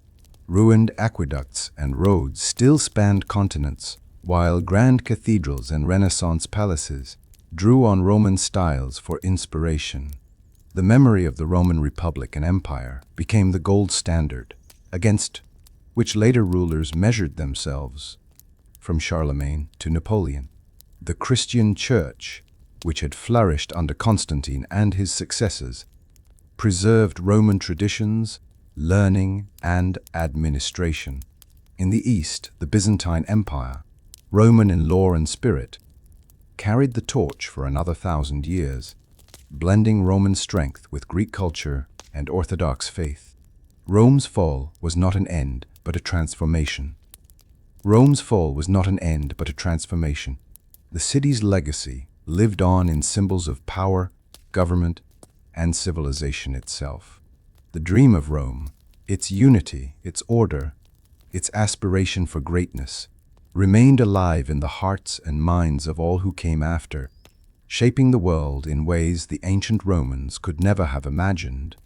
Ruined aqueducts and roads still spanned continents, while grand cathedrals and Renaissance palaces drew on Roman styles for inspiration. The memory of the Roman Republic and Empire became the gold standard, against which later rulers measured themselves, from Charlemagne to Napoleon. The Christian Church, which had flourished under Constantine and his successors, preserved Roman traditions, learning, and administration. In the East, the Byzantine Empire, Roman in law and spirit, carried the torch for another 1,000 years, blending Roman strength with Greek culture and Orthodox faith. Rome's fall was not an end, but a transformation. Rome's fall was not an end, but a transformation. The city's legacy lived on in symbols of power, government, and civilization itself. The dream of Rome, its unity, its order, its aspiration for greatness, remained alive in the hearts and minds of all who came after, shaping the world in ways the ancient Romans could never have imagined.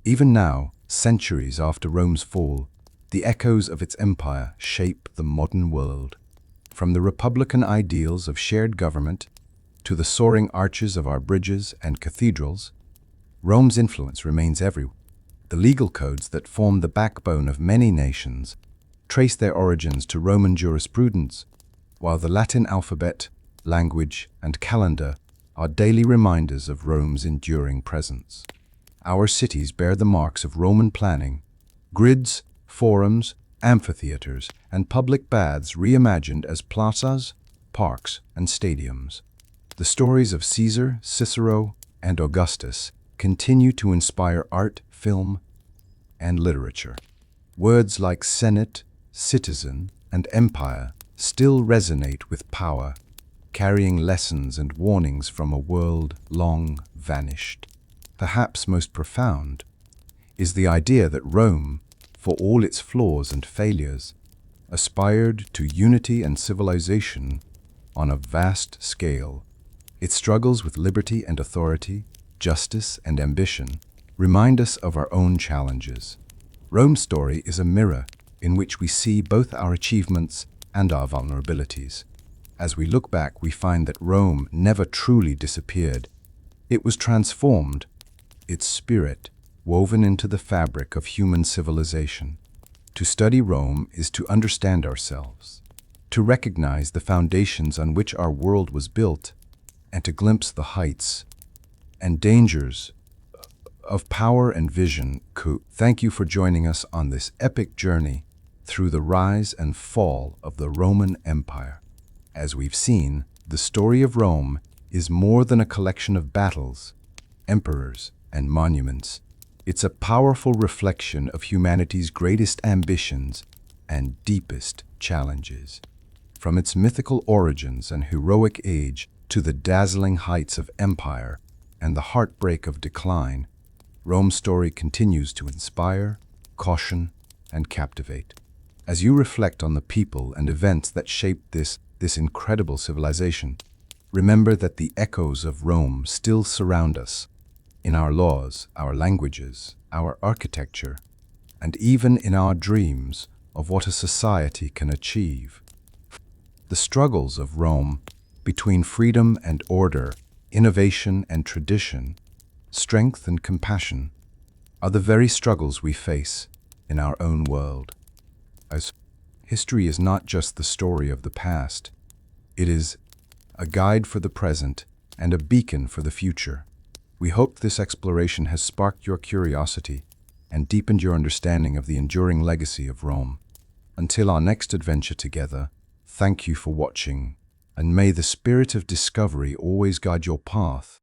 Even now, centuries after Rome's fall, the echoes of its empire shape the modern world. From the republican ideals of shared government to the soaring arches of our bridges and cathedrals, Rome's influence remains everywhere. The legal codes that form the backbone of many nations trace their origins to Roman jurisprudence, while the Latin alphabet, language, and calendar are daily reminders of Rome's enduring presence. Our cities bear the marks of Roman planning: grids, forums, amphitheaters, and public baths reimagined as plazas, parks, and stadiums. The stories of Caesar, Cicero, and Augustus continue to inspire art, film, and literature. Words like Senate, citizen, and empire still resonate with power, carrying lessons and warnings from a world long vanished. Perhaps most profound is the idea that Rome, for all its flaws and failures, aspired to unity and civilization on a vast scale. Its struggles with liberty and authority, justice and ambition, remind us of our own challenges. Rome's story is a mirror in which we see both our achievements and our vulnerabilities. As we look back, we find that Rome never truly disappeared. It was transformed, its spirit woven into the fabric of human civilization. To study Rome is to understand ourselves, to recognize the foundations on which our world was built, and to glimpse the heights and dangers of power and vision. Thank you for joining us on this epic journey through the rise and fall of the Roman Empire. As we've seen, the story of Rome is more than a collection of battles, emperors, and monuments. It's a powerful reflection of humanity's greatest ambitions and deepest challenges. From its mythical origins and heroic age to the dazzling heights of empire and the heartbreak of decline, Rome's story continues to inspire, caution, and captivate. As you reflect on the people and events that shaped this incredible civilization, remember that the echoes of Rome still surround us in our laws, our languages, our architecture, and even in our dreams of what a society can achieve. The struggles of Rome between freedom and order, innovation and tradition, strength and compassion, are the very struggles we face in our own world. As history is not just the story of the past, it is a guide for the present and a beacon for the future. We hope this exploration has sparked your curiosity and deepened your understanding of the enduring legacy of Rome. Until our next adventure together, thank you for watching, and may the spirit of discovery always guide your path.